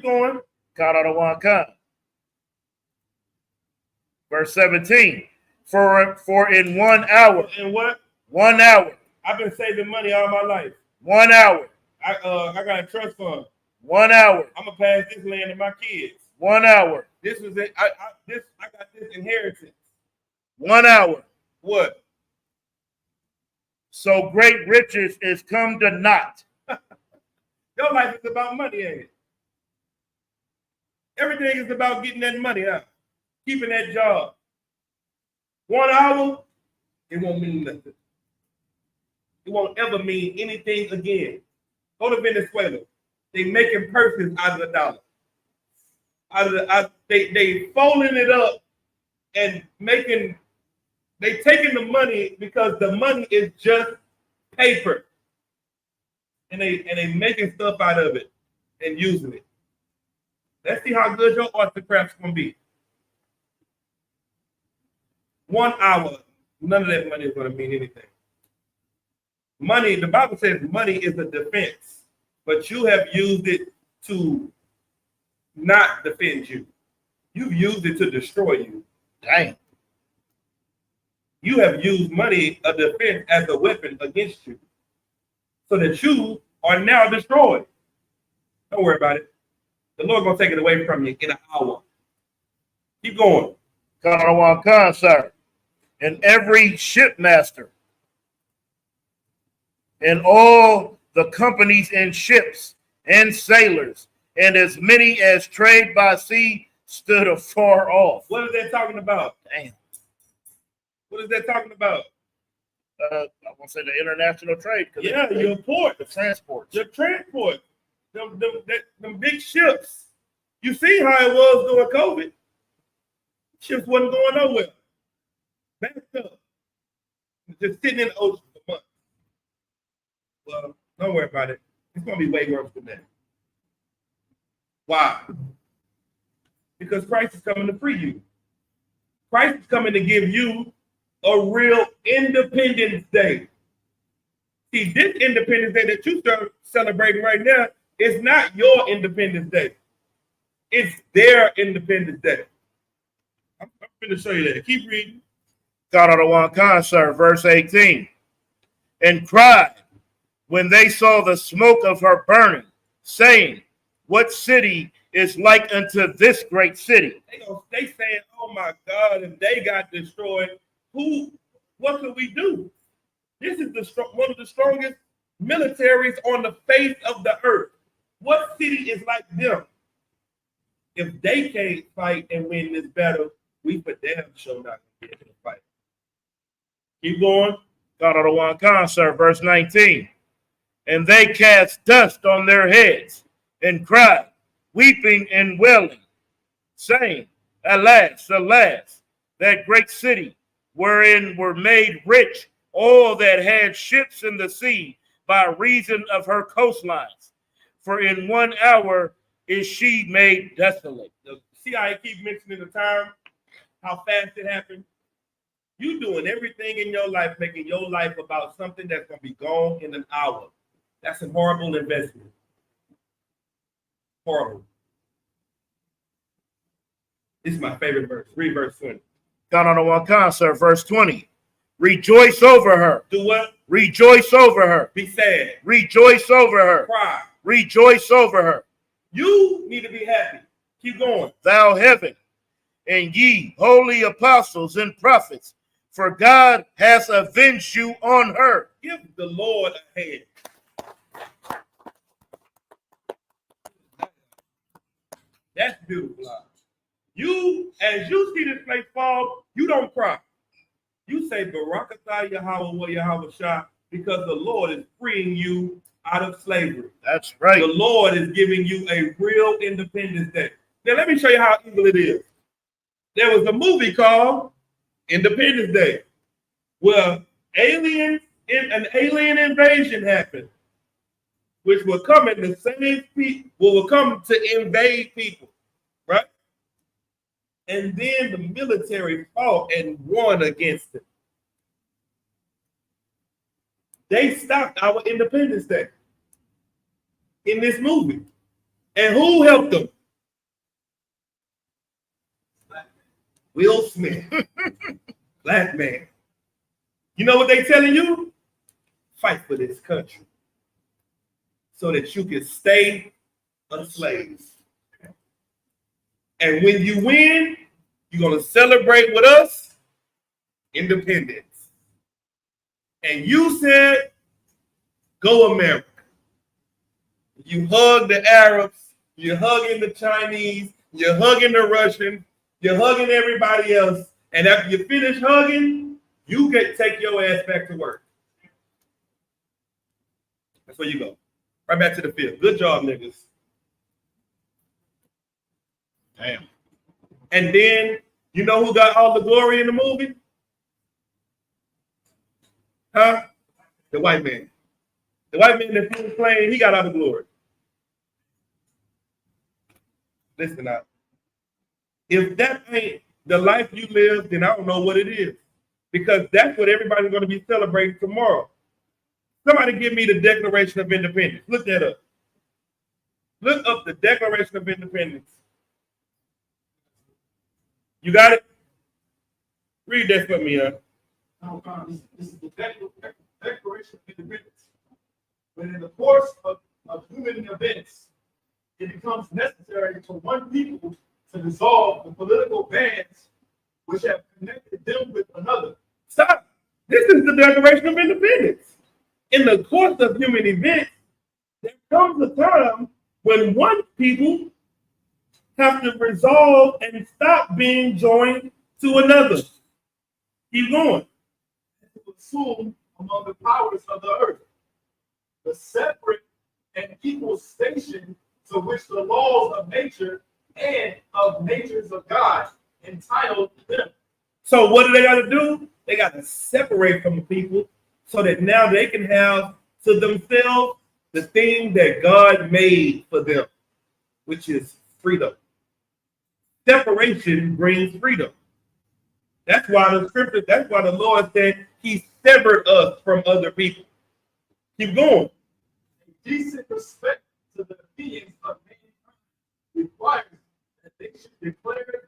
going. God out of one kind. Verse 17, for in 1 hour. In what? 1 hour. I've been saving money all my life. 1 hour. I got a trust fund. 1 hour. I'm gonna pass this land to my kids. 1 hour. This was it. I got this inheritance. 1 hour. What? So great riches is come to naught. Your life is about money, ain't it? Everything is about getting that money out, keeping that job. 1 hour, it won't mean nothing. It won't ever mean anything again. Go to Venezuela. They making purses out of the dollar. They folding it up and they taking the money because the money is just paper. And they making stuff out of it and using it. Let's see how good your arts and crafts gonna be. 1 hour, none of that money is gonna mean anything. Money, the Bible says money is a defense, but you have used it to not defend you. You've used it to destroy you. Dang. You have used money, a defense, as a weapon against you, so that you are now destroyed. Don't worry about it. The Lord gonna take it away from you in an hour. Keep going. Sir. And every shipmaster and all the companies and ships and sailors and as many as trade by sea stood afar off. What is that talking about? Damn. What is that talking about? I want to say the international trade. Yeah, your port. The transports. Your transport. Them big ships. You see how it was during COVID. Ships wasn't going nowhere. Backed up. Just sitting in the ocean for months. Well, don't worry about it. It's going to be way worse than that. Why? Because Christ is coming to free you. Christ is coming to give you a real Independence Day. See, this Independence Day that you start celebrating right now is not your Independence Day. It's their Independence Day. I'm going to show you that. Keep reading. God of the one concert, verse 18. And cried when they saw the smoke of her burning, saying, what city is like unto this great city? They saying, oh my God, if they got destroyed, what could we do? This is one of the strongest militaries on the face of the earth. What city is like them? If they can't fight and win this battle, we for damn sure not going to be able to fight. Keep going. God of the one concert, verse 19. And they cast dust on their heads and cried, weeping and wailing, saying, alas, alas, that great city wherein were made rich all that had ships in the sea by reason of her coastlines. For in 1 hour is she made desolate. See how I keep mentioning the time, how fast it happened? You doing everything in your life, making your life about something that's going to be gone in an hour. That's a horrible investment. Horrible. This is my favorite verse. Read verse 20. God on the one concert, verse 20. Rejoice over her. Do what? Rejoice over her. Be sad. Rejoice over her. Cry. Rejoice over her. You need to be happy. Keep going. Thou heaven, and ye holy apostles and prophets, for God has avenged you on her. Give the Lord a hand. That's beautiful. As you see this place fall, you don't cry. You say, Barakatah Yahweh Yahweh Shah, because the Lord is freeing you out of slavery. That's right. The Lord is giving you a real Independence Day. Now, let me show you how evil it is. There was a movie called Independence Day, where an alien invasion happened, which were coming to save people, were coming to invade people, right? And then the military fought and won against it. They stopped our Independence Day in this movie. And who helped them? Will Smith. Black man. You know what they telling you? Fight for this country so that you can stay a slave. And when you win, you're going to celebrate with us independence. And you said, go America. You hug the Arabs, you're hugging the Chinese, you're hugging the Russians, you're hugging everybody else. And after you finish hugging, you get take your ass back to work. That's where you go. Right back to the field. Good job, niggas. Damn. And then, you know who got all the glory in the movie? Huh? The white man. The white man that he was playing, he got all the glory. Listen up. If that ain't the life you live, then I don't know what it is. Because that's what everybody's going to be celebrating tomorrow. Somebody give me the Declaration of Independence. Look that up. Look up the Declaration of Independence. You got it? Read that for me, huh? This is the Declaration of Independence. When in the course of human events, it becomes necessary for one people to dissolve the political bands which have connected them with another. Stop. This is the Declaration of Independence. In the course of human events, there comes a time when when one people have to resolve and stop being joined to another. Keep going. To assume among the powers of the earth the separate and equal station to which the laws of nature and of natures of God entitled them. So what do they got to do? They got to separate from the people so that now they can have to themselves the thing that God made for them, which is freedom. Separation brings freedom. That's why the scripture, that's why the Lord said he severed us from other people. Keep going. Decent respect to the opinions of mankind requires that they should declare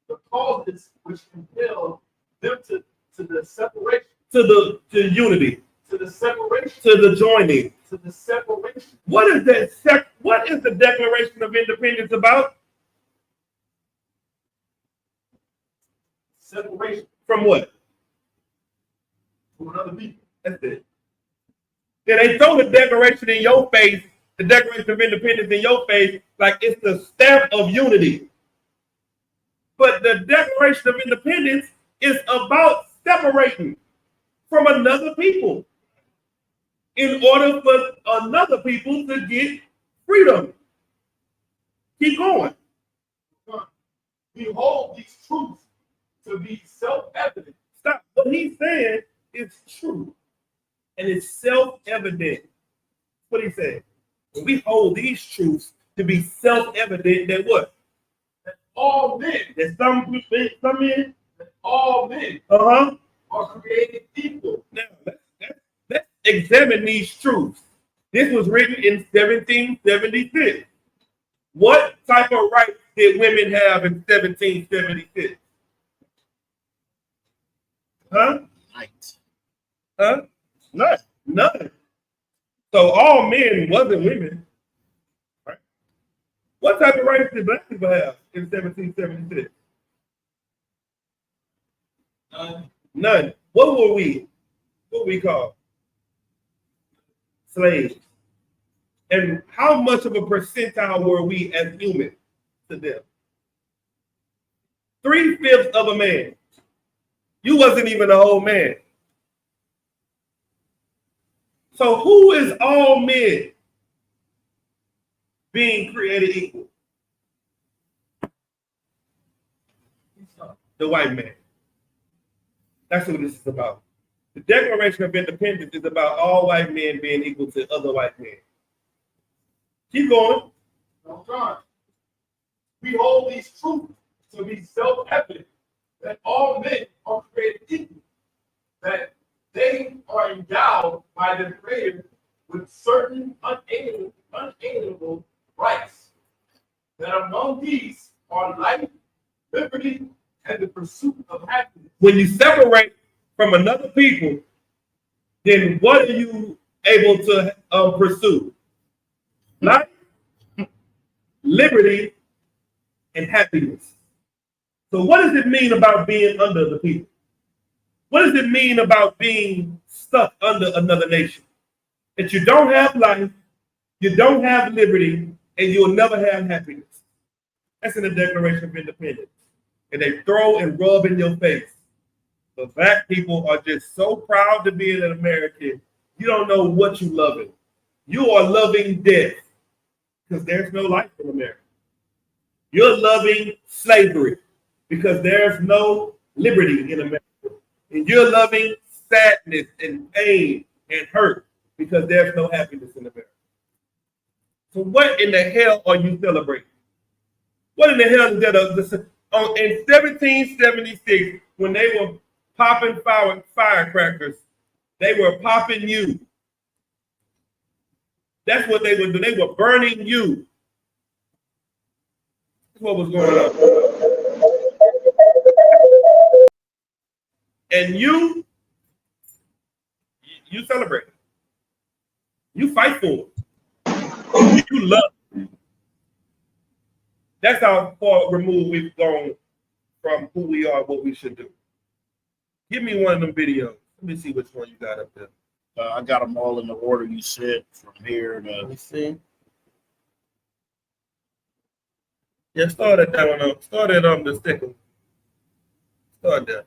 the causes which compel them to the separation, To unity, to the separation, to the joining. to the separation. What is that? What is the Declaration of Independence about? Separation From what? from another people. That's it. Then they throw the Declaration in your face, the Declaration of Independence in your face, like it's the stamp of unity. But the Declaration of Independence is about separating from another people in order for another people to get freedom. Keep going. We hold these truths to be self-evident. Stop. What he's saying is true. And it's self-evident. What he said. When we hold these truths to be self-evident, that what? That all men, That some men, that all men are created equal. Now, let's examine these truths. This was written in 1776. What type of rights did women have in 1776? Huh? Huh? None. So all men wasn't women. Right? What type of rights did black people have in 1776? None. What were we? What we call? Slaves. And how much of a percentile were we as humans to them? 3/5 of a man. You wasn't even a whole man. So who is all men being created equal? The white man. That's what this is about. The Declaration of Independence is about all white men being equal to other white men. Keep going. We hold these truths to be self-evident that all men are created equal, that they are endowed by the Creator with certain unalienable rights, that among these are life, liberty, and the pursuit of happiness. When you separate from another people, then what are you able to pursue? Life, liberty, and happiness. So what does it mean about being under the people? What does it mean about being stuck under another nation? That you don't have life, you don't have liberty, and you'll never have happiness. That's in the Declaration of Independence. And they throw and rub in your face. The black people are just so proud to be an American. You don't know what you're loving. You are loving death because there's no life in America. You're loving slavery because there's no liberty in America. And you're loving sadness and pain and hurt because there's no happiness in America. So what in the hell are you celebrating? What in the hell is that? In 1776, when they were popping firecrackers, they were popping you. That's what they were doing. They were burning you. That's what was going on. And you celebrate. You fight for it. You love it. That's how far removed we've gone from who we are, what we should do. Give me one of them videos. Let me see which one you got up there. I got them all in the order you said from here to. Let me see. Yeah, start at that one. Start at the second. Start there.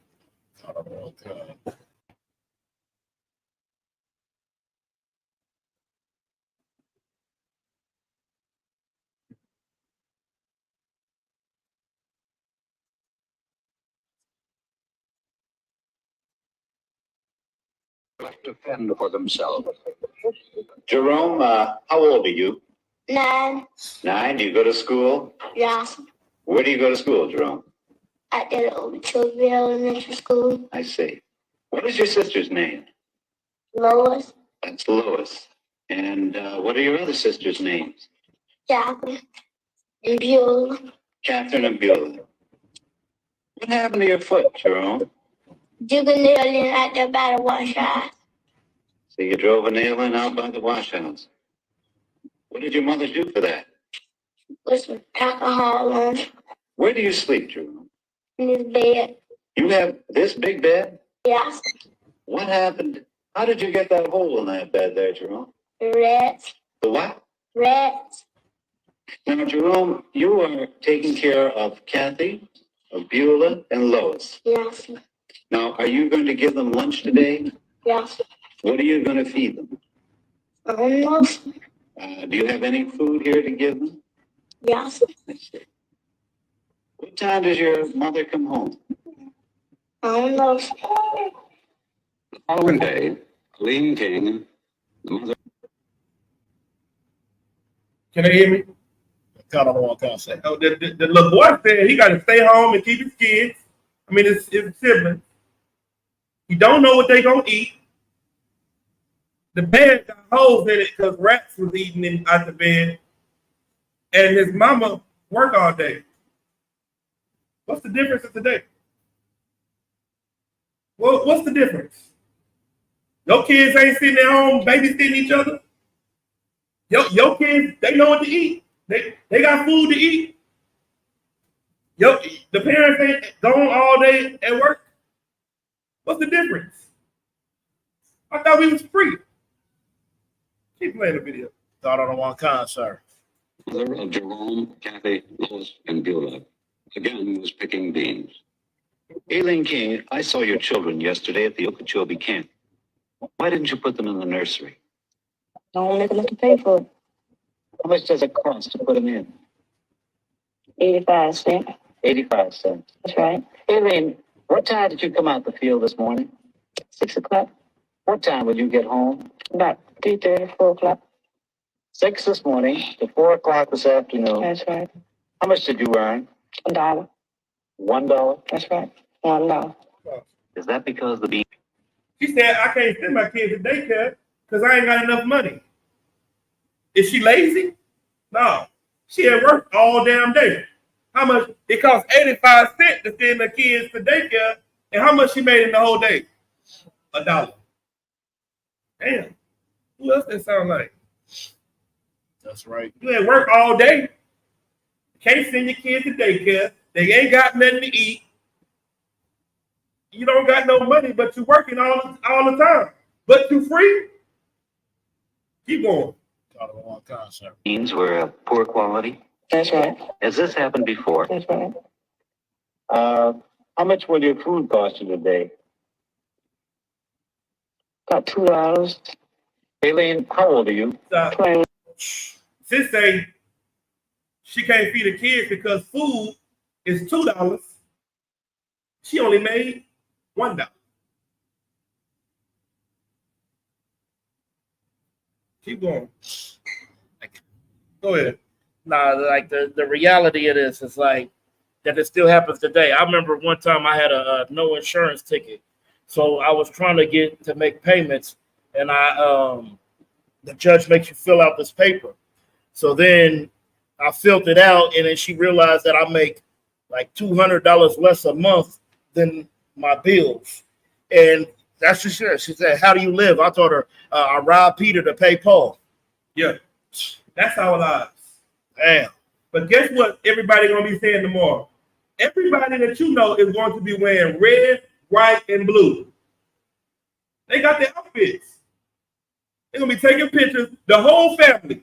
To fend for themselves. Jerome, how old are you? 9. 9. Do you go to school? Yes. Where do you go to school, Jerome? At the Okeechobee Elementary School. I see. What is your sister's name? Lois. That's Lois. And what are your other sisters' names? Jacqueline. And Beulah. Catherine and Beulah. What happened to your foot, Jerome? Juvenile at the battle wash house. So you drove a nail in out by the wash house. What did your mother do for that? With some alcohol on. Where do you sleep, Jerome? In his bed. You have this big bed? Yes. What happened? How did you get that hole in that bed there, Jerome? The rats. The what? Rats. Now, Jerome, you are taking care of Kathy, of Beulah, and Lois. Yes. Now, are you going to give them lunch today? Yes. What are you going to feed them? Almost. Do you have any food here to give them? Yes. I see. What time does your mother come home? Almost. The following day, Lean King, the mother. Can they hear me? I don't know what I'm saying. Oh, the little boy said he got to stay home and keep his kids. I mean, his siblings. He don't know what they gonna eat. The bed got holes in it because rats was eating him out the bed. And his mama work all day. What's the difference of today? Well, what's the difference? Your kids ain't sitting at home babysitting each other. Your kids, they know what to eat. They got food to eat. The parents ain't gone all day at work. What's the difference? I thought we was free. Keep playing the video. Thought on the one concert. Mother of Jerome, Kathy, Lois, and Beulah, again was picking beans. Aileen King, I saw your children yesterday at the Okeechobee camp. Why didn't you put them in the nursery? Don't make enough to pay for it. How much does it cost to put them in? 85 cents. 85 cents. That's right. Aileen, what time did you come out the field this morning? 6 o'clock. What time would you get home? About 3:30, 4 o'clock. 6 this morning to 4 o'clock this afternoon. That's right. How much did you earn? $1. $1? That's right. $1. Is that because the beans? She said, I can't send my kids to daycare because I ain't got enough money. Is she lazy? No. She at work all damn day. How much? It costs 85 cents to send the kids to daycare. And how much she made in the whole day? $1. Damn. Who else that sound like? That's right. You at work all day. Can't send your kids to daycare. They ain't got nothing to eat. You don't got no money, but you working all the time. But you free? Keep going. Thought on the one concert. Beans were of poor quality? That's right. Has this happened before? That's right. How much will your food cost you today? About $2. Aileen, how old are you? Sis say she can't feed the kids because food is $2. She only made $1. Keep going. Go ahead. Nah, like the reality of this is like that it still happens today. I remember one time I had a no insurance ticket. So I was trying to get to make payments, and the judge makes you fill out this paper. So then I filled it out, and then she realized that I make like $200 less a month than my bills. And that's what she said. She said, how do you live? I told her, I rob Peter to pay Paul. Yeah, that's our lives. Damn. But guess what everybody going to be saying tomorrow? Everybody that you know is going to be wearing red, white, and blue. They got their outfits. They're going to be taking pictures, the whole family.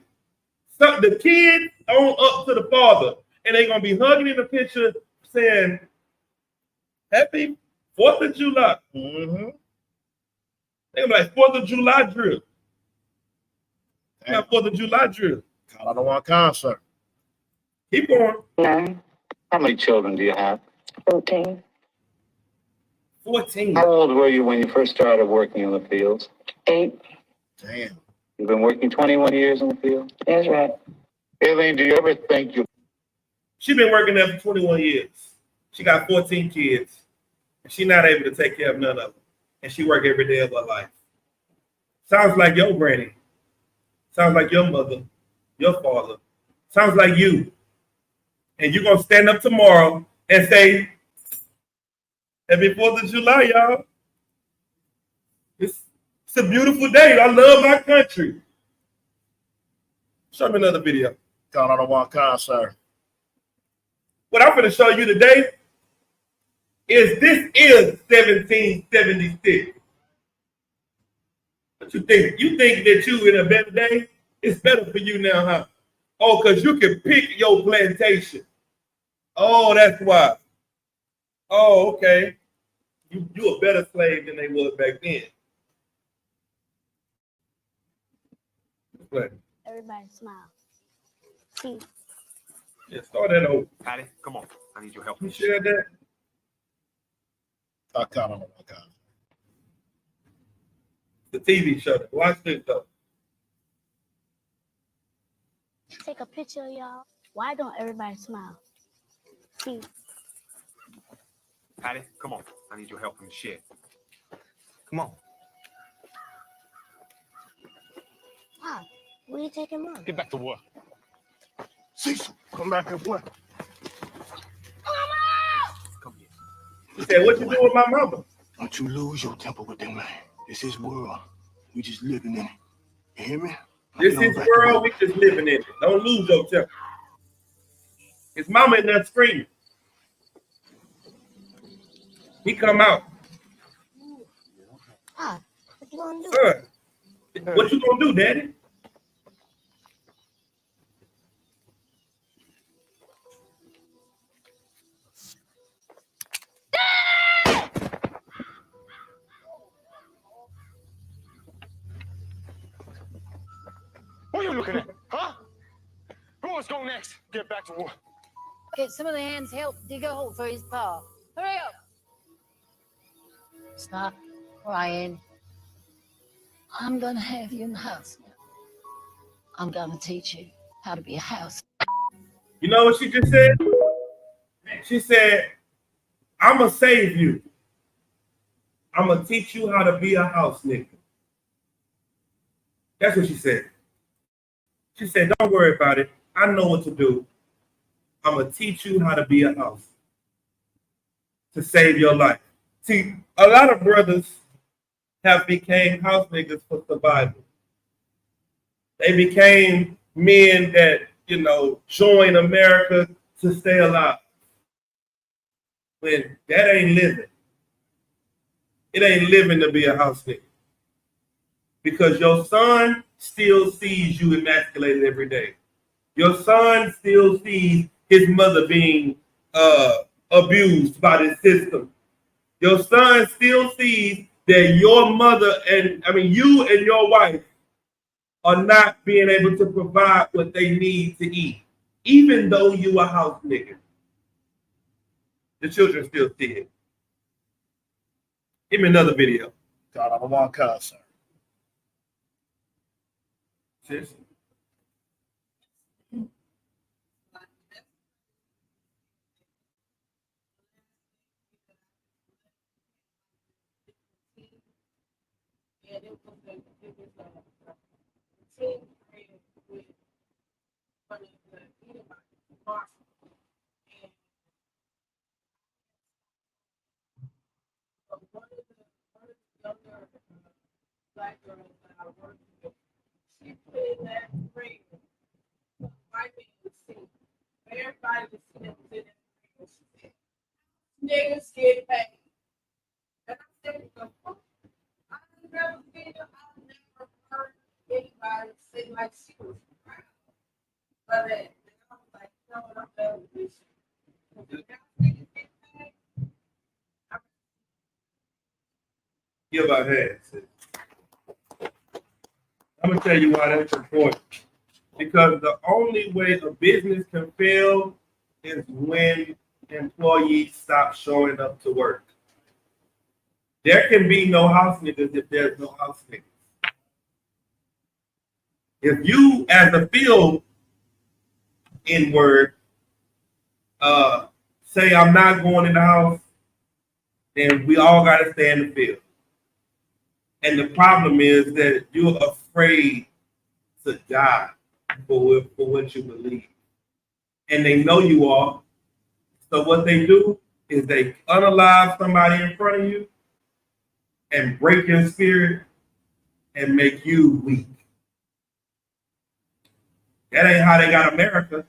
So the kids on up to the father. and they're gonna be hugging in the picture saying, "Happy 4th of July." Mm-hmm. They're like 4th of July drill. Not 4th of July drill. I don't want concert. Keep going. How many children do you have? 14. 14. How old were you when you first started working in the fields? 8. Damn. You've been working 21 years in the field? That's right. Aileen, do you ever think you... She's been working there for 21 years. She got 14 kids. And she's not able to take care of none of them. And she works every day of her life. Sounds like your granny. Sounds like your mother, your father. Sounds like you. And you're going to stand up tomorrow and say, Happy 4th of July, y'all. It's a beautiful day. I love my country. Show me another video. God, I don't want concert. What I'm going to show you today is 1776. What you think? You think that you in a better day? It's better for you now, huh? Oh, because you can pick your plantation. Oh, that's why. Oh, okay. You a better slave than they was back then. Play. Everybody smile. See. Yeah, start that over. Patty, come on. I need your help. You shared that? I don't want concert. The TV show. Watch this though. Take a picture, y'all. Why don't everybody smile? See. Patty, come on. I need your help in the shed. Come on. Wow. Where you taking mom? Get back to work. Cecil, come back and play. Come here. He said, what you do with my mama? Don't you lose your temper with them, man. It's his world. We just living in it. You hear me? This is world, we just living in it. Don't lose your temper. His mama in there screaming. He come out. Ah, what you gonna do? What you gonna do, Daddy? What are you looking at? Huh? Who wants to go next? Get back to work. Get some of the hands help dig a hole for his paw. Hurry up. Stop crying. I'm gonna have you in the house now. I'm gonna teach you how to be a house. You know what she just said? She said, I'm gonna save you. I'm gonna teach you how to be a house nigga. That's what she said. She said, don't worry about it. I know what to do. I'm going to teach you how to be a house to save your life. See, a lot of brothers have became house niggas for survival. They became men that, join America to stay alive. When that ain't living. It ain't living to be a house nigga. Because your son still sees you emasculated every day. Your son still sees his mother being abused by the system. Your son still sees that your mother you and your wife are not being able to provide what they need to eat, even though you a house nigga. The children still see it. Give me another video. God, I don't want concert. Sis. And it was a team created with one of the Marshall. And one of the younger black girls that I worked with, she put in that ring, white man to see. Everybody to see that was in that ring. She said, niggas get paid. And I said, I never heard anybody say like she was proud of that. And I was like, no, I'm done with Give about half. I'm gonna tell you why that's important. Because the only way a business can fail is when employees stop showing up to work. There can be no house niggas if there's no house niggas. If you, as a field in-word, say I'm not going in the house, then we all got to stay in the field. And the problem is that you're afraid to die for what you believe. And they know you are. So what they do is they unalive somebody in front of you and break your spirit and make you weak. That ain't how they got America.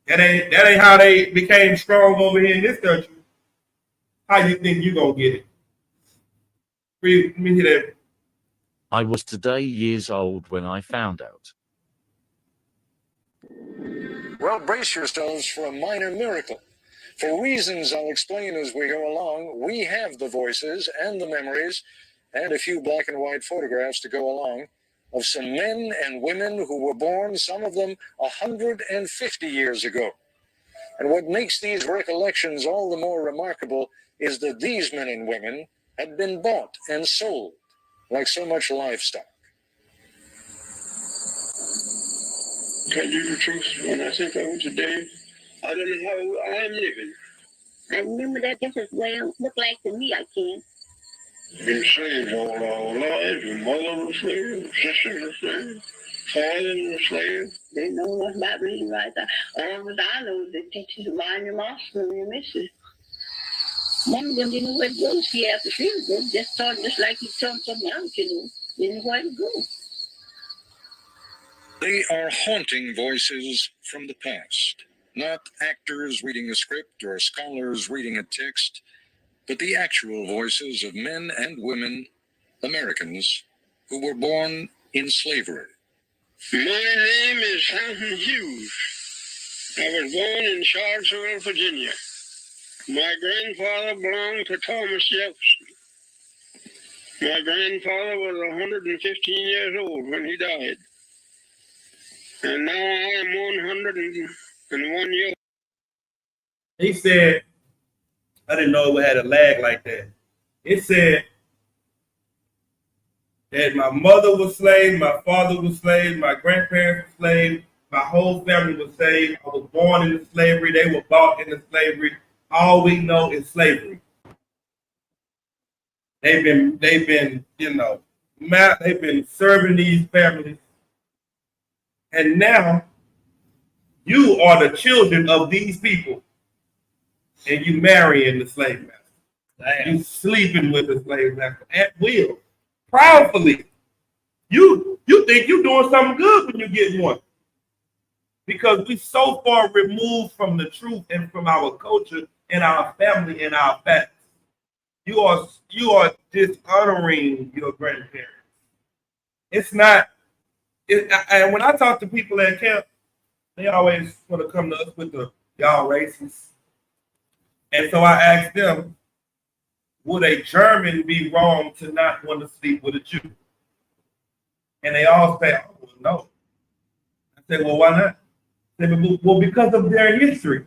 That ain't how they became strong over here in this country. How you think you gonna get it? Let me hear that. I was today years old when I found out. Well, brace yourselves for a minor miracle. For reasons I'll explain as we go along, we have the voices and the memories and a few black and white photographs to go along of some men and women who were born, some of them 150 years ago. And what makes these recollections all the more remarkable is that these men and women had been bought and sold like so much livestock. Tell you the truth, when I think of it today, I don't know how I'm living. I remember that just as well. Look like to me, I can. Been slaves all our lives. Your mother was slave, sisters were slave, father was slave. They know what's about reading right there. All that I know is that teachers mind your master and your missus. None of them didn't know where to go. She after she was good. Just thought just like you told something else, you know. Didn't know where to go. They are haunting voices from the past, not actors reading a script or scholars reading a text, but the actual voices of men and women, Americans, who were born in slavery. My name is Hampton Hughes. I was born in Charlottesville, Virginia. My grandfather belonged to Thomas Jefferson. My grandfather was 115 years old when he died. And now I am 101 years old. He said, I didn't know it had a lag like that. It said that my mother was slave, my father was slave, my grandparents were slave, my whole family was slave. I was born into slavery. They were bought into slavery. All we know is slavery. They've been, they've been serving these families. And now you are the children of these people. And you marrying the slave master. Damn. You sleeping with the slave master at will. Proudly. You think you're doing something good when you get one. Because we so far removed from the truth and from our culture and our family and our facts. You are dishonoring your grandparents. It's not. And when I talk to people at camp, they always want to come to us with the y'all racist. And so I asked them, would a German be wrong to not want to sleep with a Jew? And they all say, oh, well, no. I said, well, why not? They said, well, because of their history.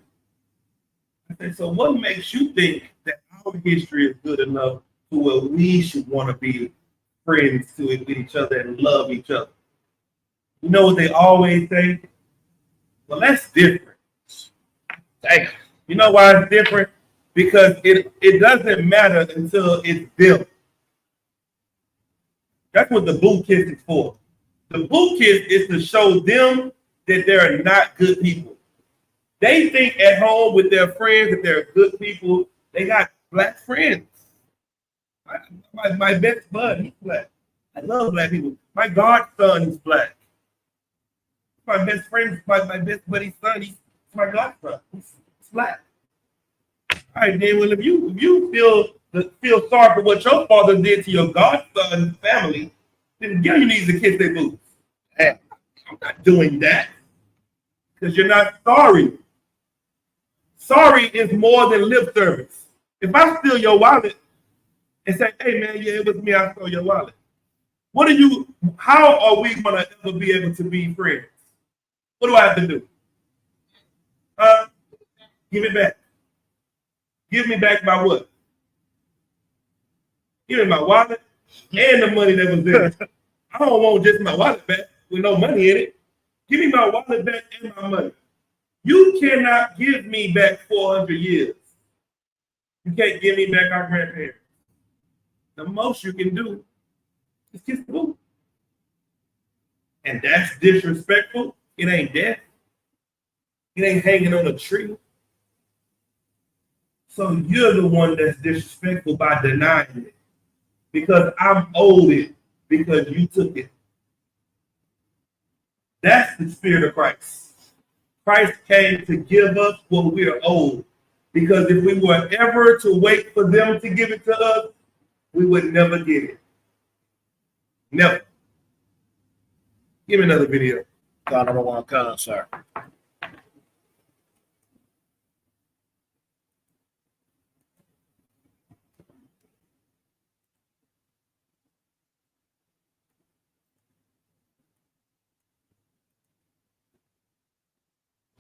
I said, so what makes you think that our history is good enough to where we should want to be friends with each other and love each other? You know what they always say? Well, that's different. Damn. You know why it's different? Because it doesn't matter until it's built. That's what the boot kiss is for. The boot kiss is to show them that they're not good people. They think at home with their friends that they're good people. They got black friends. My best bud, he's black. I love black people. My godson is black. My best friend, my best buddy's son, he's my godson. He's black. All right, then, well, if you feel sorry for what your father did to your godson's family, then you need to kiss their boots. Hey, I'm not doing that because you're not sorry. Sorry is more than lip service. If I steal your wallet and say, hey man, yeah, it was me, I stole your wallet. How are we gonna ever be able to be friends? What do I have to do? Give it back. Give me back my what? Give me my wallet and the money that was there. I don't want just my wallet back with no money in it. Give me my wallet back and my money. You cannot give me back 400 years. You can't give me back our grandparents. The most you can do is kiss the boo. And that's disrespectful. It ain't death. It ain't hanging on a tree. So you're the one that's disrespectful by denying it. Because I'm owed it because you took it. That's the spirit of Christ. Christ came to give us what we are owed. Because if we were ever to wait for them to give it to us, we would never get it. Never. Give me another video. God, number one, come, sir.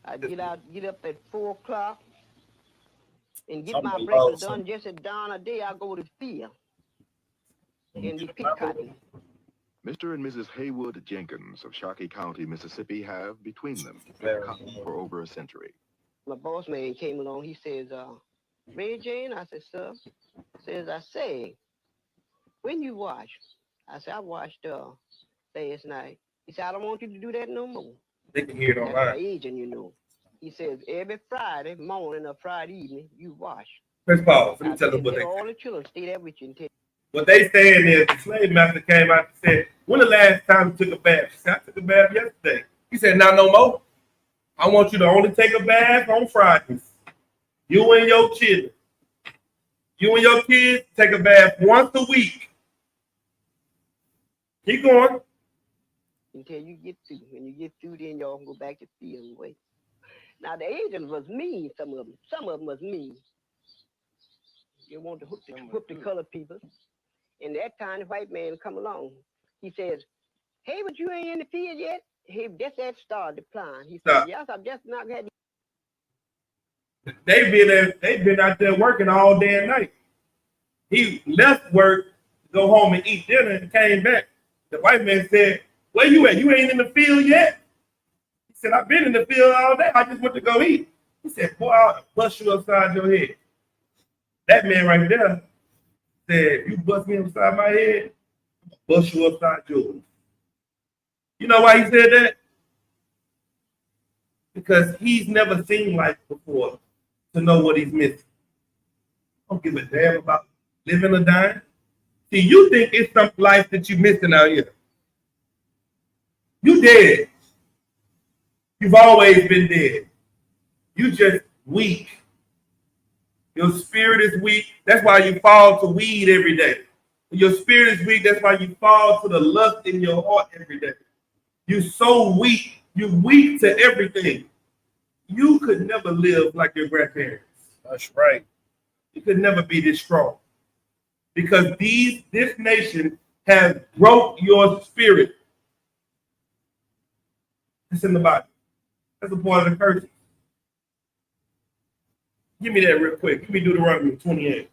I get up at 4 o'clock and get my breakfast done. Just at dawn of day, I go to the field and we pick cotton. Mr. and Mrs. Haywood Jenkins of Sharkey County, Mississippi have, between them, picked cotton for over a century. My boss man came along. He says, Mary Jane? I said, sir. Says, I say, when you wash? I said, I washed last night. He said, I don't want you to do that no more. They can hear it online. That's my agent, you know. He says, every Friday morning or Friday evening, you wash. First pause. Let me tell them what they all the children stay there with you and take. What they saying is the slave master came out and said, when the last time you took a bath? She said, I took a bath yesterday. He said, not no more. I want you to only take a bath on Fridays. You and your children. You and your kids take a bath once a week. Keep going. Until you get through. When you get through, then y'all can go back to the field and wait. Now, the agent was mean, some of them. Some of them was mean. They want to hook the colored people. And that time, the white man come along. He says, hey, but you ain't in the field yet? He just that started the plan. He said, yes, I'm just not had. They've been out there working all day and night. He left work, go home and eat dinner, and came back. The white man said, where you at? You ain't in the field yet? He said, I've been in the field all day. I just went to go eat. He said, boy, I'll bust you upside your head. That man right there said, you bust me upside my head, I'll bust you upside yours. You know why he said that? Because he's never seen life before to know what he's missing. Don't give a damn about living or dying. See, you think it's some life that you're missing out here. You dead. You've always been dead. You just weak. Your spirit is weak. That's why you fall to weed every day. When your spirit is weak, that's why you fall to the lust in your heart every day. You're so weak. You're weak to everything. You could never live like your grandparents. That's right. You could never be this strong. Because this nation has broke your spirit. It's in the Bible. That's a part of the curse. Give me that real quick. Give me Deuteronomy 28.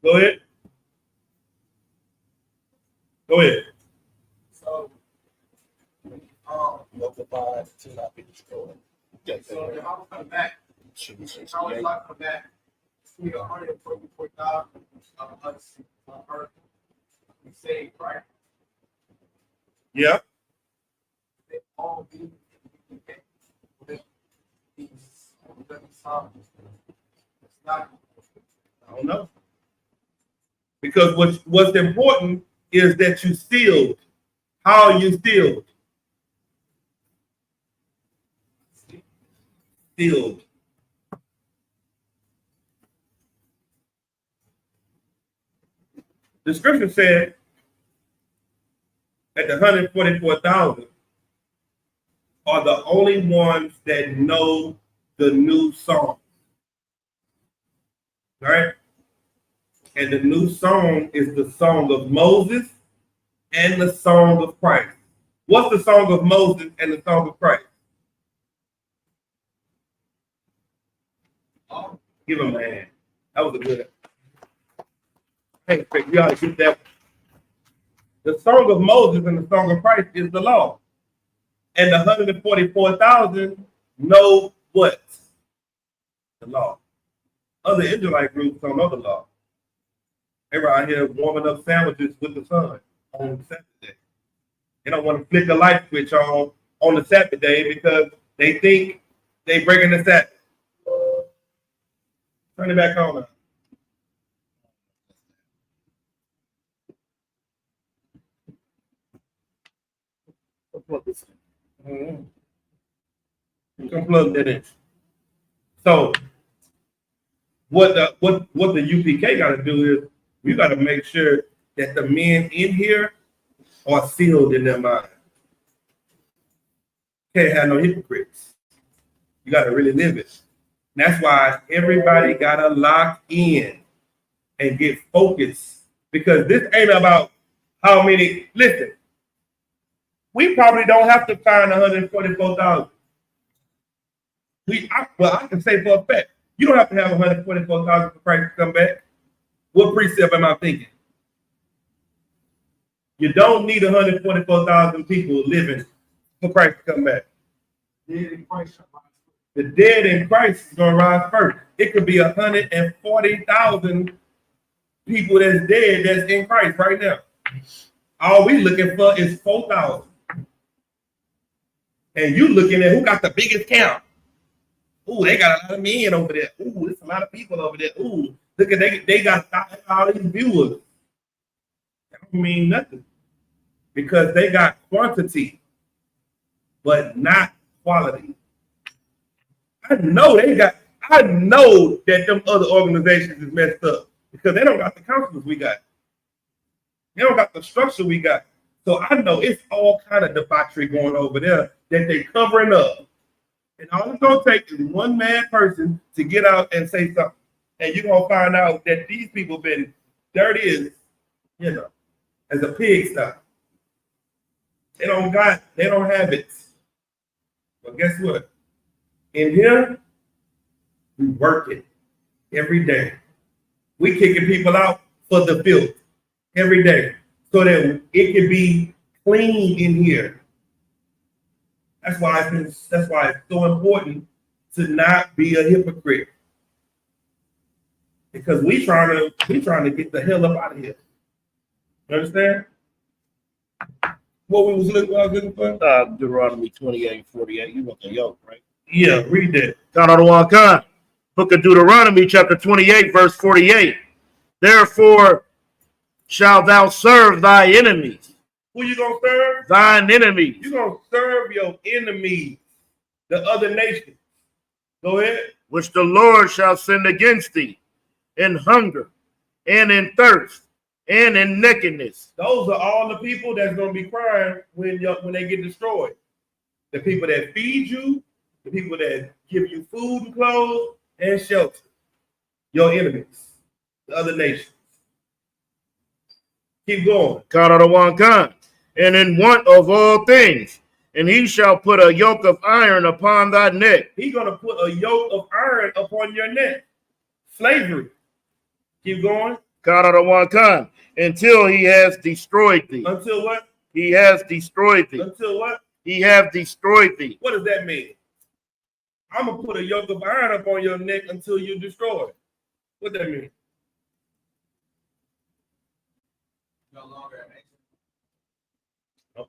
Go ahead. Go ahead. So, multiplied to not be destroyed. so if I was coming back, if I was not coming back, we 144,000 of us on earth. We saved, right? Yeah. They all be these songs. It's not. I don't know. Because what's important is that you sealed. How are you sealed? Sealed. The scripture said that the 144,000 are the only ones that know the new song. Right? And the new song is the song of Moses and the song of Christ. What's the song of Moses and the song of Christ? Give him a hand. That was a good. Hey, we ought to get that. The song of Moses and the song of Christ is the law. And the 144,000 know what? The law. Other Israelite groups don't know the law. They're out here warming up sandwiches with the sun on Saturday. They don't want to flick a light switch on the Saturday because they think they breaking the Sabbath. Turn it back on. Mm-hmm. You can plug that in. So what the UPK got to do is we got to make sure that the men in here are sealed in their mind. Can't have no hypocrites. You got to really live it. And that's why everybody got to lock in and get focused, because this ain't about how many. Listen, we probably don't have to find 144,000. I can say for a fact, you don't have to have 144,000 for Christ to come back. What precept am I thinking? You don't need 144,000 people living for Christ to come back. The dead in Christ is going to rise first. It could be 140,000 people that's dead that's in Christ right now. All we looking for is 4,000. And you looking at who got the biggest count. Ooh, they got a lot of men over there. Ooh, there's a lot of people over there. Ooh, look at they got all these viewers. That don't mean nothing, because they got quantity, but not quality. I know that them other organizations is messed up because they don't got the counselors we got. They don't got the structure we got. So I know it's all kind of debauchery going over there that they covering up. And all it's going to take is one mad person to get out and say something. And you're going to find out that these people been dirty as a pigsty. They don't have it. But guess what? In here, we work it every day. We kicking people out for the filth every day so that it can be clean in here. That's why it's so important to not be a hypocrite, because we trying to get the hell up out of here. You understand? What we was looking for? Deuteronomy 28:48. You want the yoke, right? Yeah, read that. Kanadawankan. Book of Deuteronomy, chapter 28, verse 48. Therefore shalt thou serve thy enemies. Who you gonna serve? Thine enemies. You gonna serve your enemies, the other nations. Go ahead. Which the Lord shall send against thee in hunger and in thirst and in nakedness. Those are all the people that's gonna be crying when they get destroyed. The people that feed you, the people that give you food and clothes and shelter. Your enemies, the other nations. Keep going. Kanadawankan. And in want of all things, and he shall put a yoke of iron upon thy neck. He's gonna put a yoke of iron upon your neck. Slavery. Keep going. Kanadawankan. Until he has destroyed thee. Until what? He has destroyed thee. Until what? He have destroyed thee. What does that mean? I'm gonna put a yoke of iron upon your neck until you destroy it. What that mean? No longer an exit. No.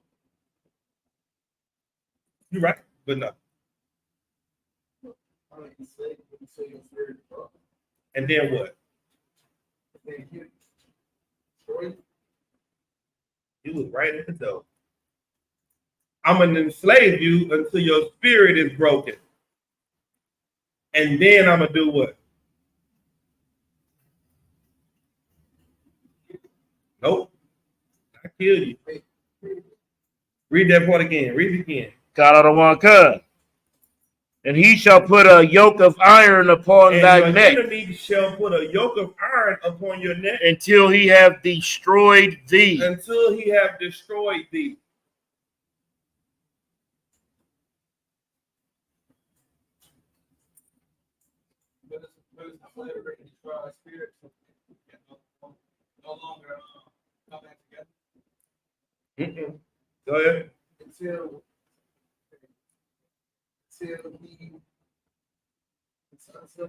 You're right, but no. And then what? You was right at the door. I'm gonna enslave you until your spirit is broken. And then I'm gonna do what? Nope. I kill you. Read that part again. Read it again. God out of one kind. And he shall put a yoke of iron upon And thy your neck enemy shall put a yoke of iron upon your neck until he have destroyed thee. until he have destroyed thee. No longer come back together. Go ahead. Until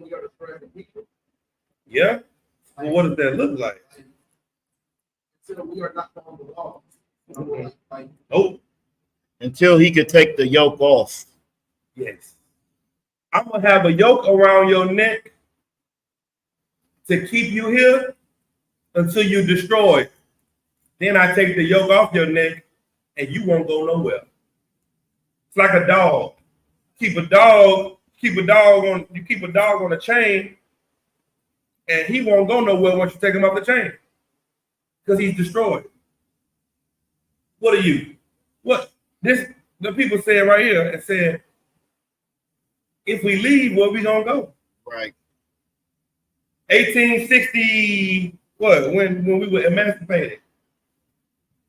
we are the present people. Yeah. Well, what does that look like? Until we are not on the wall. Like, Nope. Until he could take the yoke off. Yes. I'm gonna have a yoke around your neck to keep you here until you destroy. Then I take the yoke off your neck and you won't go nowhere. It's like a dog. You keep a dog on a chain and he won't go nowhere once you take him off the chain. Because he's destroyed. What are you? What the people saying right here and saying, if we leave, where we gonna go? Right. 1860, what? When we were emancipated.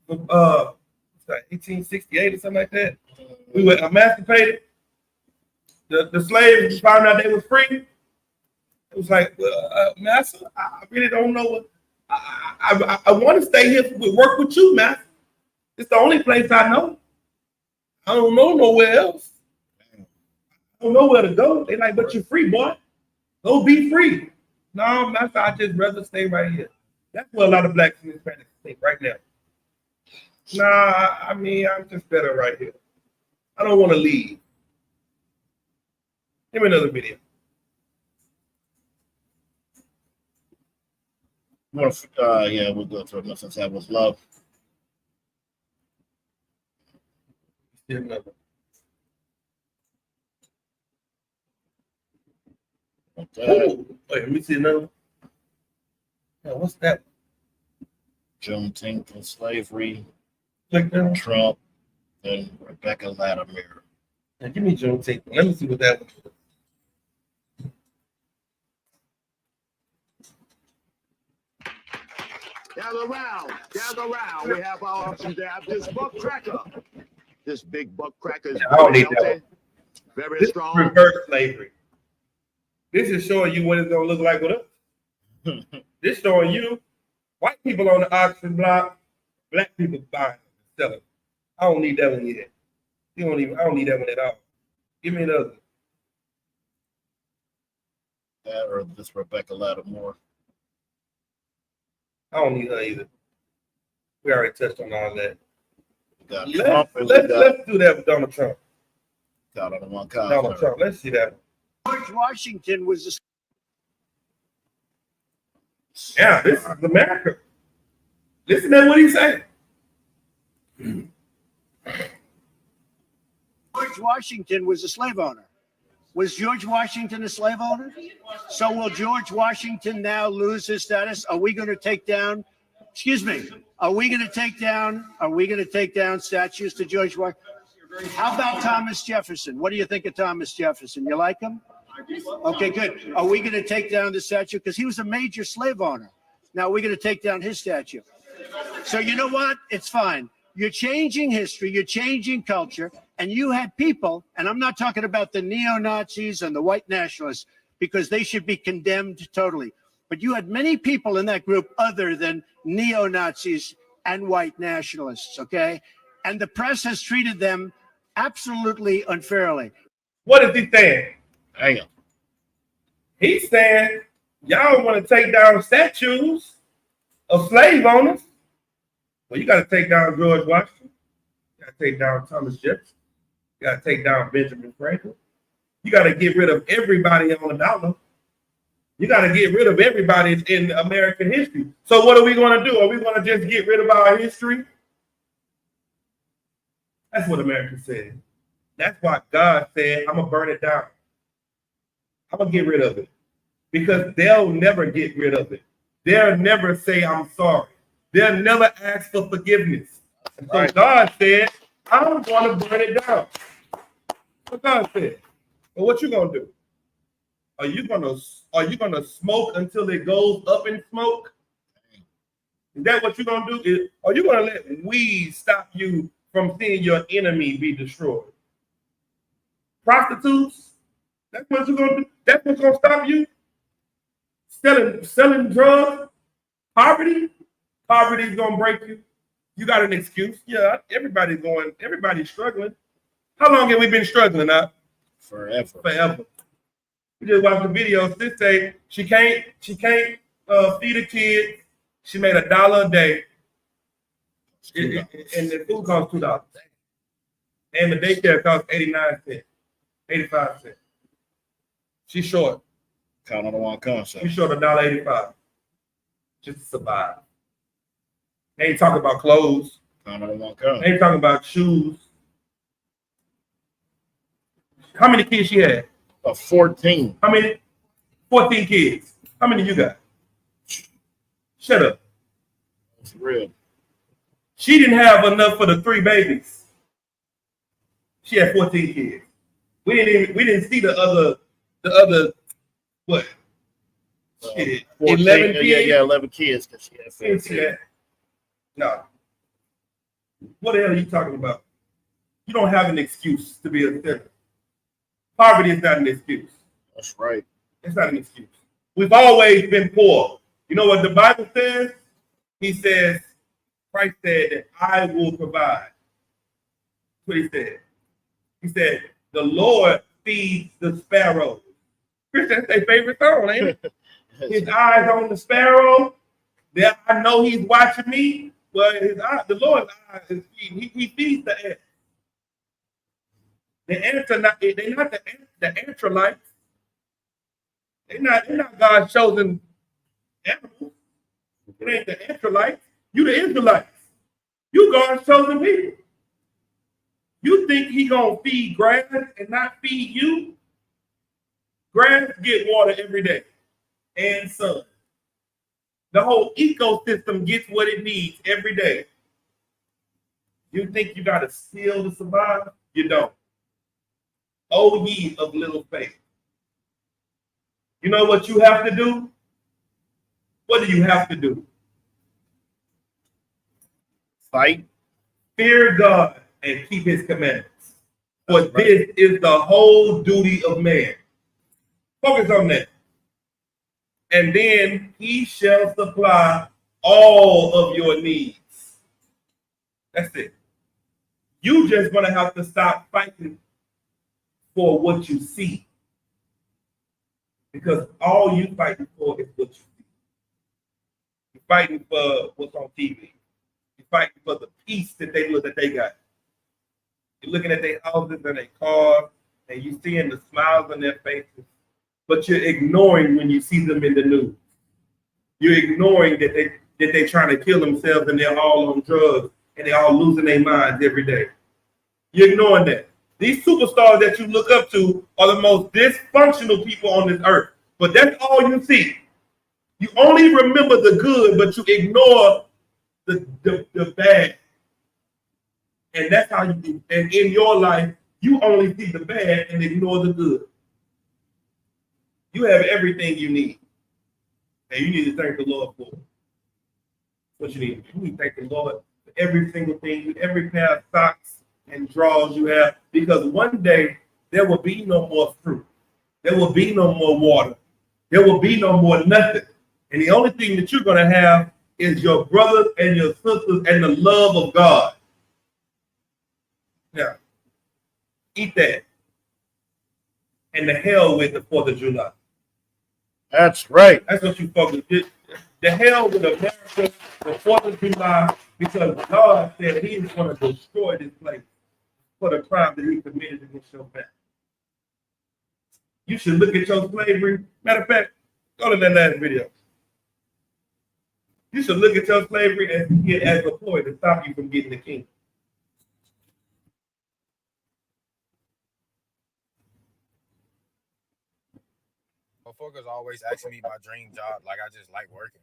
1868 or something like that. We were emancipated. The slaves found out they was free. It was like, master, I really don't know what. I want to stay here work with you, master. It's the only place I know. I don't know nowhere else. I don't know where to go. They like, but you're free, boy. Go be free. No, master, I just rather stay right here. That's what a lot of blacks and Hispanics think right now. Nah, I mean, I'm just better right here. I don't want to leave. Give me another video. Yeah, we'll go to it. Since that was love. Still another. Oh, wait, let me see another. Yeah, what's that? Juneteenth and slavery. Click that. Trump and Rebecca Latimer. Now give me Juneteenth. Let me see what that was. Gather round. We have our ups and downs. This buck cracker. This big buck cracker is I don't need that. very This strong. is reverse slavery. This is showing you what it's gonna look like with us. This showing you white people on the auction block, black people buying and selling. I don't need that one yet. I don't need that one at all. Give me another. That or this Rebecca Lattimore. I don't need her either. We already touched on all that. Let's do that with Donald Trump. Donald Trump. Let's see that. George Washington was a... Yeah, this is America. Listen to what he said. George Washington was a slave owner. Was George Washington a slave owner? So will George Washington now lose his status? Are we going to take down, are we going to take down statues to George Washington? How about Thomas Jefferson? What do you think of Thomas Jefferson? You like him? Okay, good. Are we going to take down the statue? Because he was a major slave owner. Now we're going to take down his statue. So you know what? It's fine. You're changing history. You're changing culture. And you had people, and I'm not talking about the neo-Nazis and the white nationalists, because they should be condemned totally. But you had many people in that group other than neo-Nazis and white nationalists, okay? And the press has treated them absolutely unfairly. What is he saying? Hang on. He's saying, y'all want to take down statues of slave owners? Well, you got to take down George Washington. You got to take down Thomas Jefferson. You got to take down Benjamin Franklin. You got to get rid of everybody on the dollar. You got to get rid of everybody in American history. So what are we going to do? Are we going to just get rid of our history? That's what America said. That's why God said, I'm going to burn it down. I'm going to get rid of it. Because they'll never get rid of it. They'll never say, I'm sorry. They'll never ask for forgiveness. And so God said, I'm going to burn it down. What God said. Well, what you gonna do? Are you gonna smoke until it goes up in smoke? Is that what you're gonna do? Are you gonna let weed stop you from seeing your enemy be destroyed? Prostitutes? That's what you're gonna do? That's what's gonna stop you? Selling drugs? Poverty? Poverty is gonna break you. You got an excuse. Yeah, everybody's struggling. How long have we been struggling now? Forever. We just watched the video. Sis say she can't feed a kid. She made $1 a day. And the food costs $2. And the daycare costs 89 cents, 85 cents. She's short. Count on the one concept. She's short $1.85 just to survive. They ain't talking about clothes. Count on the one concept. They ain't talking about shoes. How many kids she had? 14. How many? 14 kids. How many you got? Shut up. It's real. She didn't have enough for the 3 babies. She had 14 kids. We didn't see the other what? 14, 11 kids. Yeah, 11 kids because she had 15. No. What the hell are you talking about? You don't have an excuse to be a sinner. Poverty is not an excuse. That's right. It's not an excuse. We've always been poor. You know what the Bible says? He says, Christ said that I will provide. That's what he said. He said, the Lord feeds the sparrows. Christian, that's their favorite song, ain't it? His eyes on the sparrow. That I know he's watching me. Well, the Lord's eyes is feeding. He feeds the ants. The ants are not, they're not the Antralites. They're not God's chosen animals. It ain't the Antralites. You the Israelites. You God's chosen people. You think he gonna feed grass and not feed you? Grass get water every day and sun. The whole ecosystem gets what it needs every day. You think you gotta steal to survive? You don't. O ye of little faith. You know what you have to do? What do you have to do? Fight. Fear God and keep his commandments. For this is the whole duty of man. Focus on that. And then he shall supply all of your needs. That's it. You just gonna have to stop fighting for what you see. Because all you fighting for is what you see. You're fighting for what's on TV. You're fighting for the peace that they got. You're looking at their houses and their cars, and you're seeing the smiles on their faces, but you're ignoring when you see them in the news. You're ignoring that they're trying to kill themselves and they're all on drugs and they're all losing their minds every day. You're ignoring that. These superstars that you look up to are the most dysfunctional people on this earth. But that's all you see. You only remember the good, but you ignore the bad. And that's how you do. And in your life, you only see the bad and ignore the good. You have everything you need. And you need to thank the Lord for it. What you need. You need to thank the Lord for every single thing, every pair of socks and drawers you have, because one day there will be no more fruit. There will be no more water. There will be no more nothing. And the only thing that you're going to have is your brothers and your sisters and the love of God. Now, eat that. And the hell with the 4th of July. That's right. That's what you focus on. The hell with America, the 4th of July, because God said he is going to destroy this place for the crime that he committed against your family. You should look at your slavery. Matter of fact, go to that last video. You should look at your slavery as a ploy to stop you from getting the kingdom. Motherfuckers always asking me my dream job like I just like working.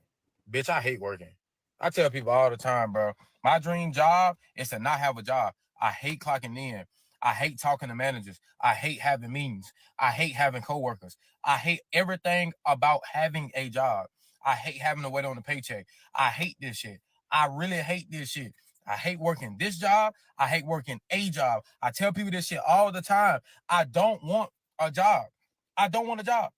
Bitch, I hate working. I tell people all the time, bro, my dream job is to not have a job. I hate clocking in. I hate talking to managers. I hate having meetings. I hate having coworkers. I hate everything about having a job. I hate having to wait on a paycheck. I hate this shit. I really hate this shit. I hate working this job. I hate working a job. I tell people this shit all the time. I don't want a job. I don't want a job.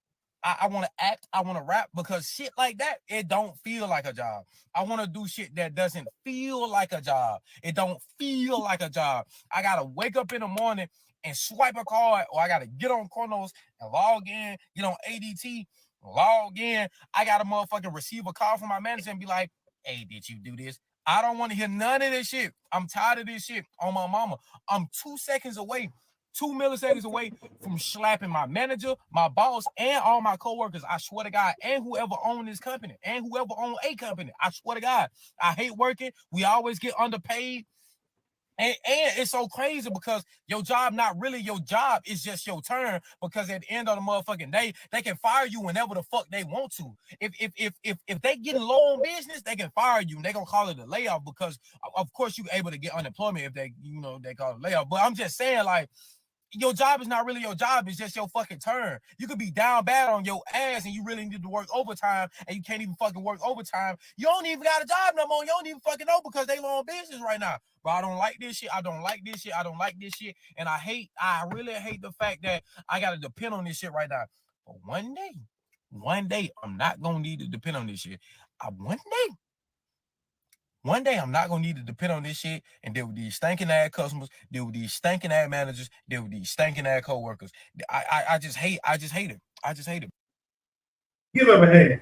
I want to act. I want to rap because shit like that, it don't feel like a job. I want to do shit that doesn't feel like a job. It don't feel like a job. I got to wake up in the morning and swipe a card, or I got to get on Chronos and log in, get on ADT, log in. I got to motherfucking receive a call from my manager and be like, hey, did you do this? I don't want to hear none of this shit. I'm tired of this shit on my mama. I'm 2 seconds away, 2 milliseconds away from slapping my manager, my boss, and all my coworkers. I swear to God, and whoever owned this company, and whoever owned a company. I swear to God, I hate working. We always get underpaid. And it's so crazy because your job not really your job. It's just your turn, because at the end of the motherfucking day, they can fire you whenever the fuck they want to. If they getting low on business, they can fire you and they gonna call it a layoff, because of course you able to get unemployment if they call it a layoff. But I'm just saying, like, your job is not really your job. It's just your fucking turn. You could be down bad on your ass and you really need to work overtime and you can't even fucking work overtime. You don't even got a job no more. You don't even fucking know because they low on business right now. But I don't like this shit. I don't like this shit. I don't like this shit. And I really hate the fact that I got to depend on this shit right now. But one day, I'm not going to need to depend on this shit. One day, I'm not going to need to depend on this shit and deal with these stinking ass customers, deal with these stinking ass managers, deal with these stinking ass coworkers. I just hate it. I just hate it. Give him a hand.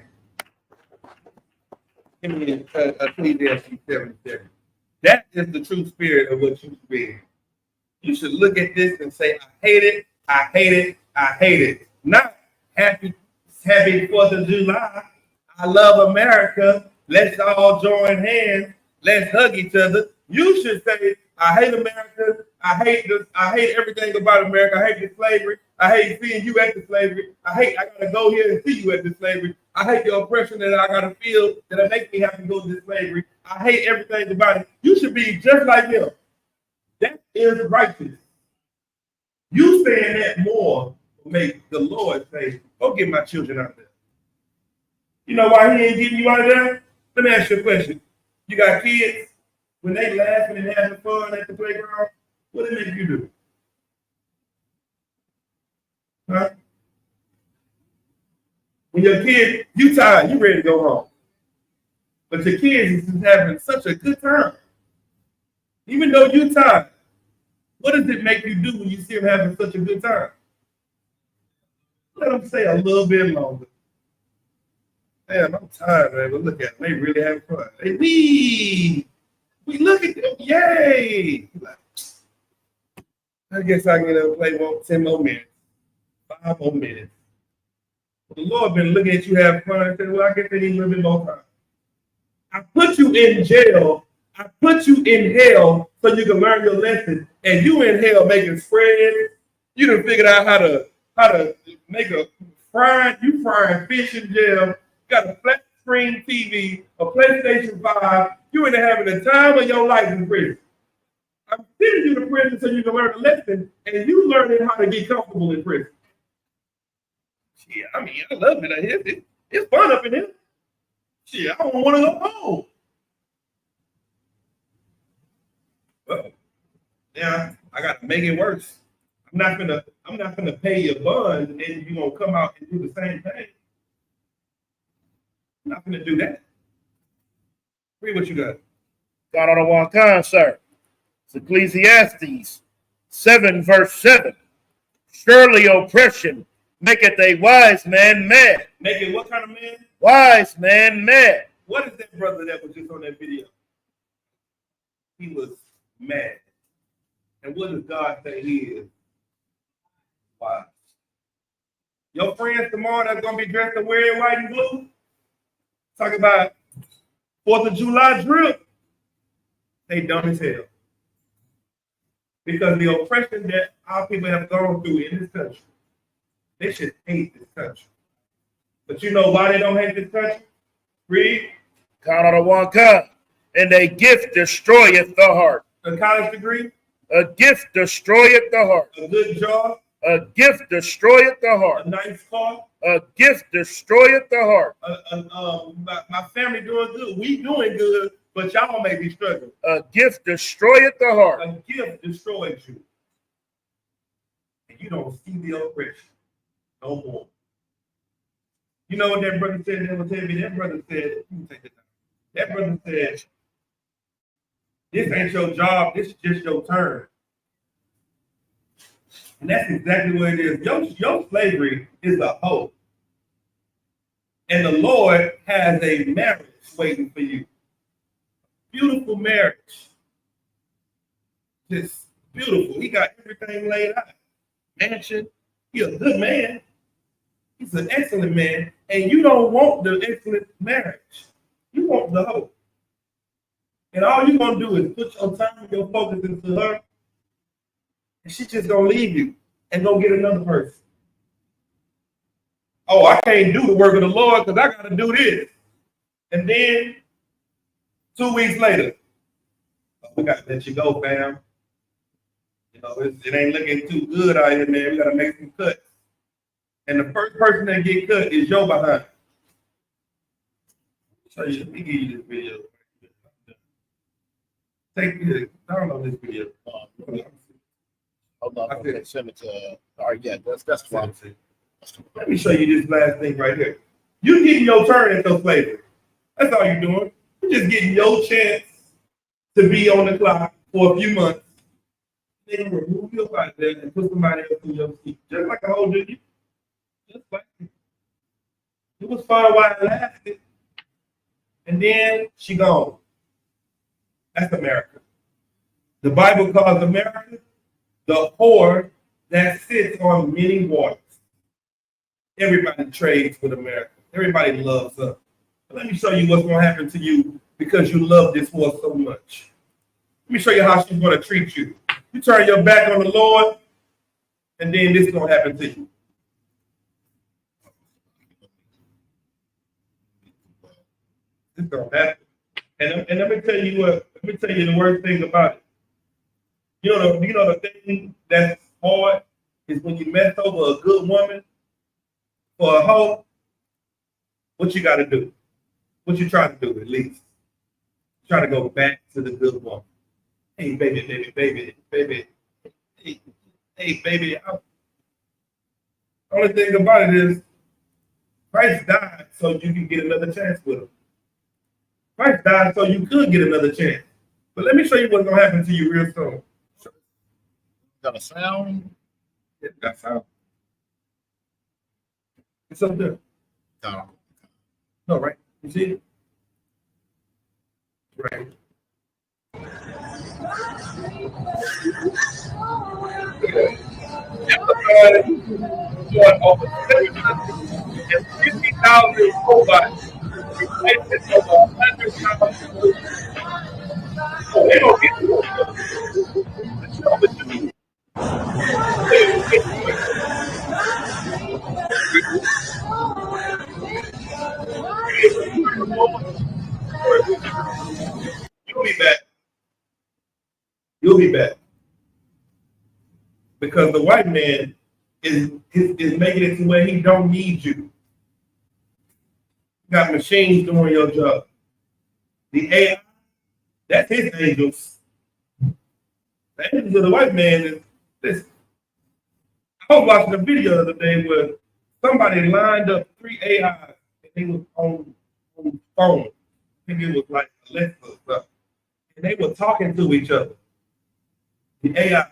Give me Ecclesiastes 7:7. That is the true spirit of what you read. You should look at this and say, I hate it, I hate it, I hate it. Not happy 4th of July. I love America. Let's all join hands. Let's hug each other. You should say, I hate America. I hate everything about America. I hate the slavery. I hate seeing you at the slavery. I gotta go here and see you at the slavery. I hate the oppression that I gotta feel that it makes me have to go to this slavery. I hate everything about it. You should be just like him. That is righteous. You saying that more will make the Lord say, go get my children out there. You know why he ain't getting you out of there? Let me ask you a question. You got kids, when they laughing and having fun at the playground, what do it make you do? Huh? When your kid, you tired, you ready to go home. But your kids is having such a good time. Even though you're tired, what does it make you do when you see them having such a good time? Let them stay a little bit longer. Damn, I'm tired, man, but look at them. They really having fun. Hey, we look at them. Yay! I guess I can play 10 more minutes, 5 more minutes. But the Lord been looking at you having fun and said, well, I guess they need a little bit more time. I put you in jail. I put you in hell so you can learn your lesson. And you in hell making spreads. You done figured out how to make a frying fish in jail. Got a flat screen TV, a PlayStation 5. You in there having the time of your life in prison. I'm sending you to prison so you can learn a lesson, and you learning how to get comfortable in prison. Yeah, I mean, I love it out here. It's fun up in here. Shit, I don't want to go home. Well, yeah, I got to make it worse. I'm not gonna pay your bond, and then you're gonna come out and do the same thing. I'm not gonna do that. Read what you got. God on the one kind, sir. It's Ecclesiastes 7:7. Surely oppression maketh a wise man mad. Make it what kind of man? Wise man mad. What is that brother that was just on that video? He was mad. And what does God say he is? Wise. Your friends tomorrow that's gonna be dressed in wearing white and blue. Talk about 4th of July drill. They dumb as hell. Because the oppression that our people have gone through in this country, they should hate this country. But you know why they don't hate this country? Read. God on the one kind. And a gift destroyeth the heart. A college degree? A gift destroyeth the heart. A good job. A gift destroyeth the heart. A nice car. A gift destroyeth the heart. My family doing good. We doing good, but y'all may be struggling. A gift destroyeth the heart. A gift destroys you. And you don't see the oppression no more. You know what that brother said? That brother said, let me take it down. That brother said, this ain't your job, this is just your turn. And that's exactly what it is. Your slavery is a hope. And the Lord has a marriage waiting for you. Beautiful marriage. Just beautiful. He got everything laid out. Mansion. He's a good man. He's an excellent man. And you don't want the excellent marriage. You want the hope. And all you're going to do is put your time and your focus into her. And she's just going to leave you and go get another person. Oh, I can't do the work of the Lord because I got to do this. And then 2 weeks later, oh, we got to let you go, fam. You know, it ain't looking too good out here, man. We got to make some cuts. And the first person that get cut is your behind. So let me give you this video. Take this. Download this video. Hold on. Okay, send it to. All right, yeah, that's fine. Let me show you this last thing right here. You getting your turn at your slavery. That's all you're doing. You're just getting your chance to be on the clock for a few months. Then remove you out of there and put somebody else in your seat. Just like I told you. Just like it. It was fun while it lasted. And then she gone. That's America. The Bible calls America the whore that sits on many waters. Everybody trades with America. Everybody loves her. But let me show you what's going to happen to you because you love this whore so much. Let me show you how she's going to treat you. You turn your back on the Lord, and then this is going to happen to you. This is going to happen. And let me tell you what. Let me tell you the worst thing about it. You know the thing that's hard is when you mess over a good woman for a hoe. What you got to do? What you trying to do at least? Try to go back to the good woman. Hey baby. Hey baby. Only thing about it is Christ died so you can get another chance with him. Christ died so you could get another chance. But let me show you what's going to happen to you real soon. Got a sound? Yeah, got sound. It's up there. No, right? You see it? Right. Over 50,000 robots. Replacing over 100,000. Oh, they don't get to You'll be back. You'll be back. Because the white man is making it to where he don't need you. You got machines doing your job. The AI, that's his angels. The angels of the white man is this. I was watching a video the other day where somebody lined up 3 AIs and they was on the phone. I think it was like Alexa or stuff. And they were talking to each other. The AI.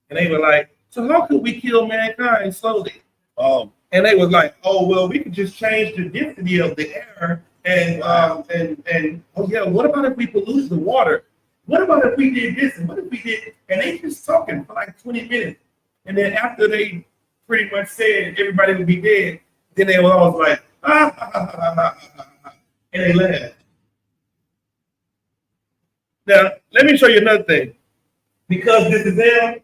And they were like, so how could we kill mankind slowly? And they was like, oh, well, we could just change the density of the air. And oh yeah, what about if we pollute the water? What about if we did this? And what if we did? And they just talking for like 20 minutes. And then after they pretty much said everybody would be dead, then they were all like, and they laughed. Now, let me show you another thing. Because this is them,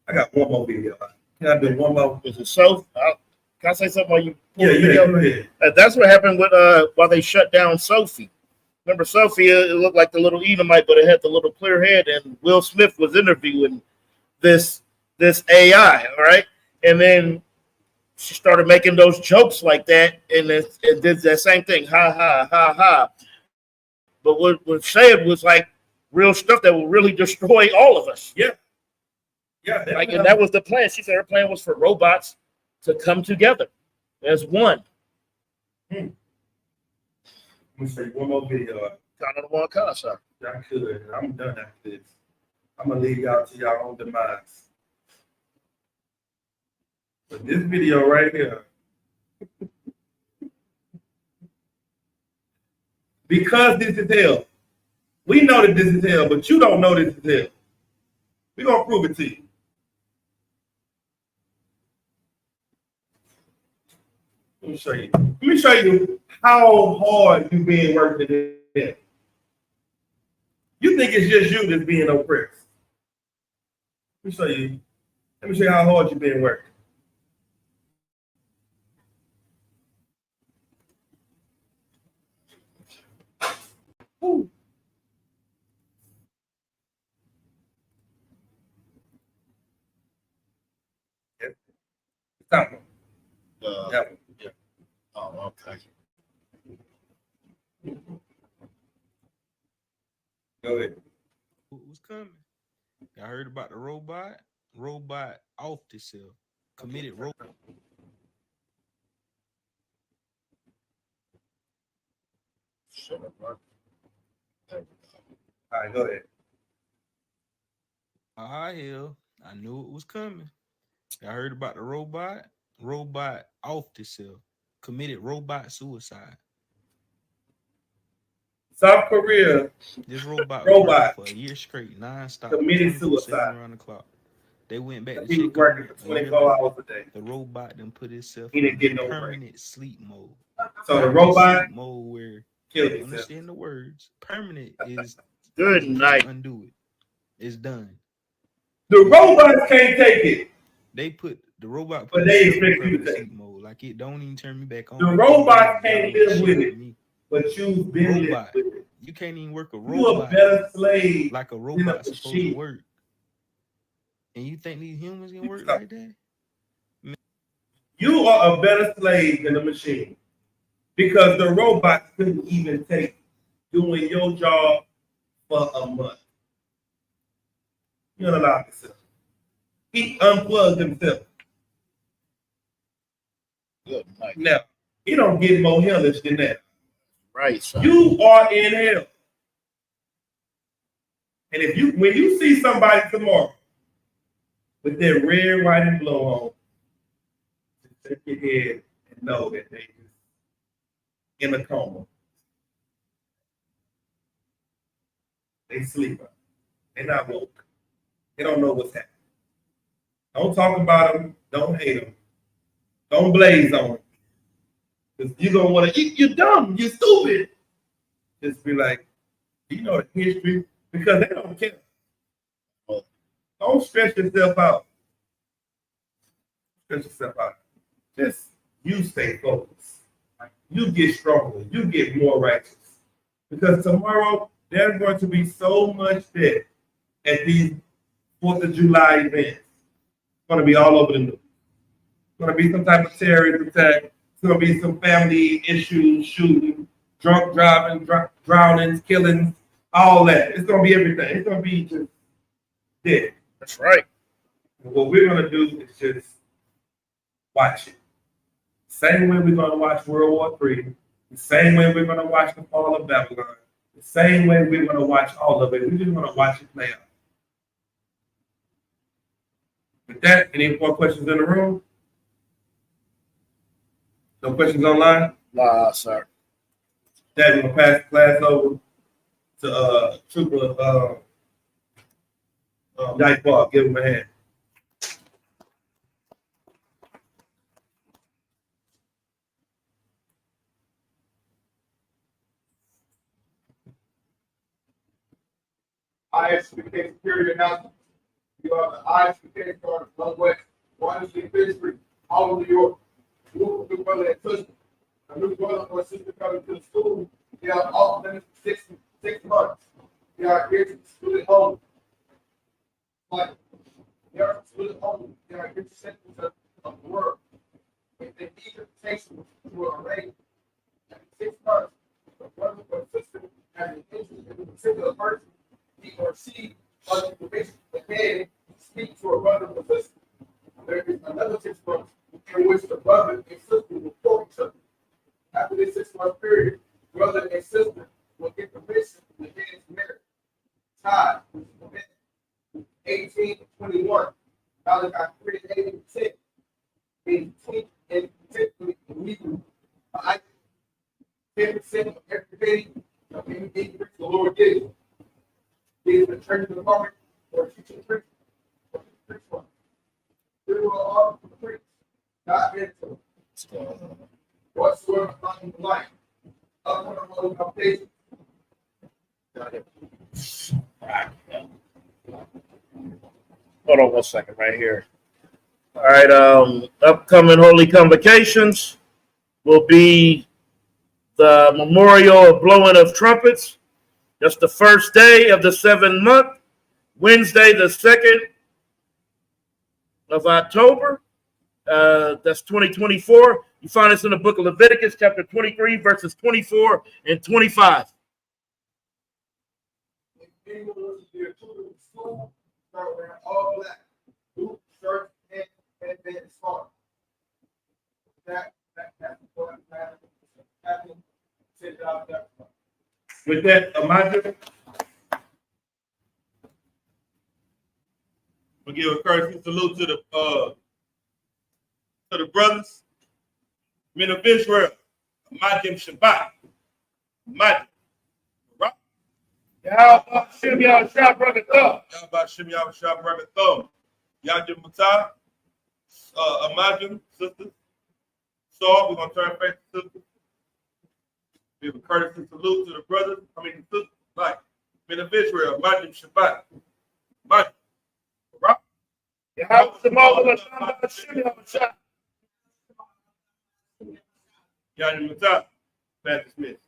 I got one more video. Can I do one more? Is it so? Can I say something while you? Yeah, go ahead. That's what happened with while they shut down Sophie. Remember Sophia? It looked like the little Edomite, but it had the little clear head. And Will Smith was interviewing this AI, all right? And then she started making those jokes like that, and it did that same thing, ha ha ha ha. But what was said was like real stuff that will really destroy all of us. Yeah. Yeah. Like, and that was the plan. She said her plan was for robots to come together as one. Let me show you one more video. Kind of the one concept. I could. I'm done after this. I'm gonna leave y'all to your own demise. But this video right here, because this is hell, we know that this is hell, but you don't know this is hell. We're gonna prove it to you. Let me show you. Let me show you how hard you being worked in hell. You think it's just you that's being oppressed. Let me show you. Let me show you how hard you're being worked. Ooh. Yeah. Stop him. Yeah. Oh, okay. Go ahead. What's coming? I heard about the robot. Robot off itself. Committed robot. Shut up, bro. All right, go ahead. Hell, I knew it was coming. I heard about the robot. Robot off itself. Committed robot suicide. South Korea. This robot Robot for a year straight, non-stop, committed suicide around the clock. They went back to he was check working on for 24 hours a day. The robot then put itself He didn't get no permanent break. sleep mode. So the robot sleep mode where killed you himself. understand the words. Permanent is good night. Undo it. It's done. The robots can't take it. They put the robot, But they itself in expect you to permanent take sleep mode. Like it don't even turn me back on. The robot can't live with it, but you've been robot. living with it. You can't even work a You a robot better slave like a than a robot supposed to machine. work. And you think these humans can work like that? You are a better slave than a machine because the robots couldn't even take doing your job for a month. You unlock yourself. He unplugged himself. Good night. Now, he don't get more hellish than that. Right, son. You are in hell. And if you, when you see somebody tomorrow with their red, white, and blue on, just shake your head and know that they just in a coma. They sleeping. They're not woke. They don't know what's happening. Don't talk about them. Don't hate them. Don't blaze on them. Because you're going to want to, you're dumb. You're stupid. Just be like, you know the history. Because they don't care. Don't stress yourself out. Stress yourself out. Just you stay focused. You get stronger. You get more righteous. Because tomorrow, there's going to be so much death at these 4th of July events. It's going to be all over the news. It's going to be some type of terrorist attack. It's going to be some family issues, shooting, drunk driving, drownings, killings, all that. It's going to be everything. It's going to be just dead. That's right. And what we're going to do is just watch it. Same way we're going to watch World War III. The same way we're going to watch the fall of Babylon. The same way we're going to watch all of it. We're just going to watch it play out. With that, any more questions in the room? No questions online? Nah, sir. Dad, we're going to pass the class over to Trooper Dyke Park. Give him a hand. ISUPK security announcement. You are the ISUPK part of Northwest, Washington, Pittsburgh, all of New York. New brother at Tushman. A new brother or sister coming to the school. They are off limits 6 interpretation to array at 6 months, a brother or sister has an interest in a particular person, he or she, under the permission of the head, speak to a brother or sister. There is another 6 months in which the brother and sister will court each other. After this 6-month period, brother and sister will get permission to begin marriage. Time, 18-21. Malachi 3:8-10. In particularly in Hebrew, 10% of every penny of any increase the Lord gives. He is the church department or teaching priest. There will all the priests, not into whatsoever on the life. Up on the road of patience. Hold on 1 second right here. All right, upcoming holy convocations will be the memorial of blowing of trumpets. That's the first day of the 7th month, Wednesday, the 2nd of October. That's 2024. You find this in the book of Leviticus, chapter 23, verses 24 and 25. Start wearing all black, boot, shirt, and scarf. That's what happened. With that, Amanda, we'll give a courtesy salute to the brothers, men of Israel, Madim Shabbat, Madim. Y'all Shim y'all shop brother thumb. Y'all about Shim y'all shop brother thumb. Y'all give Mutai, Imagine, sisters. So we're gonna turn face to sisters. Give a courtesy salute to the brothers. The sisters, like men of Israel, Madim Shabbat. Madim. Right? Y'all Shim y'all shop. Y'all Mutai, Pastor Smith.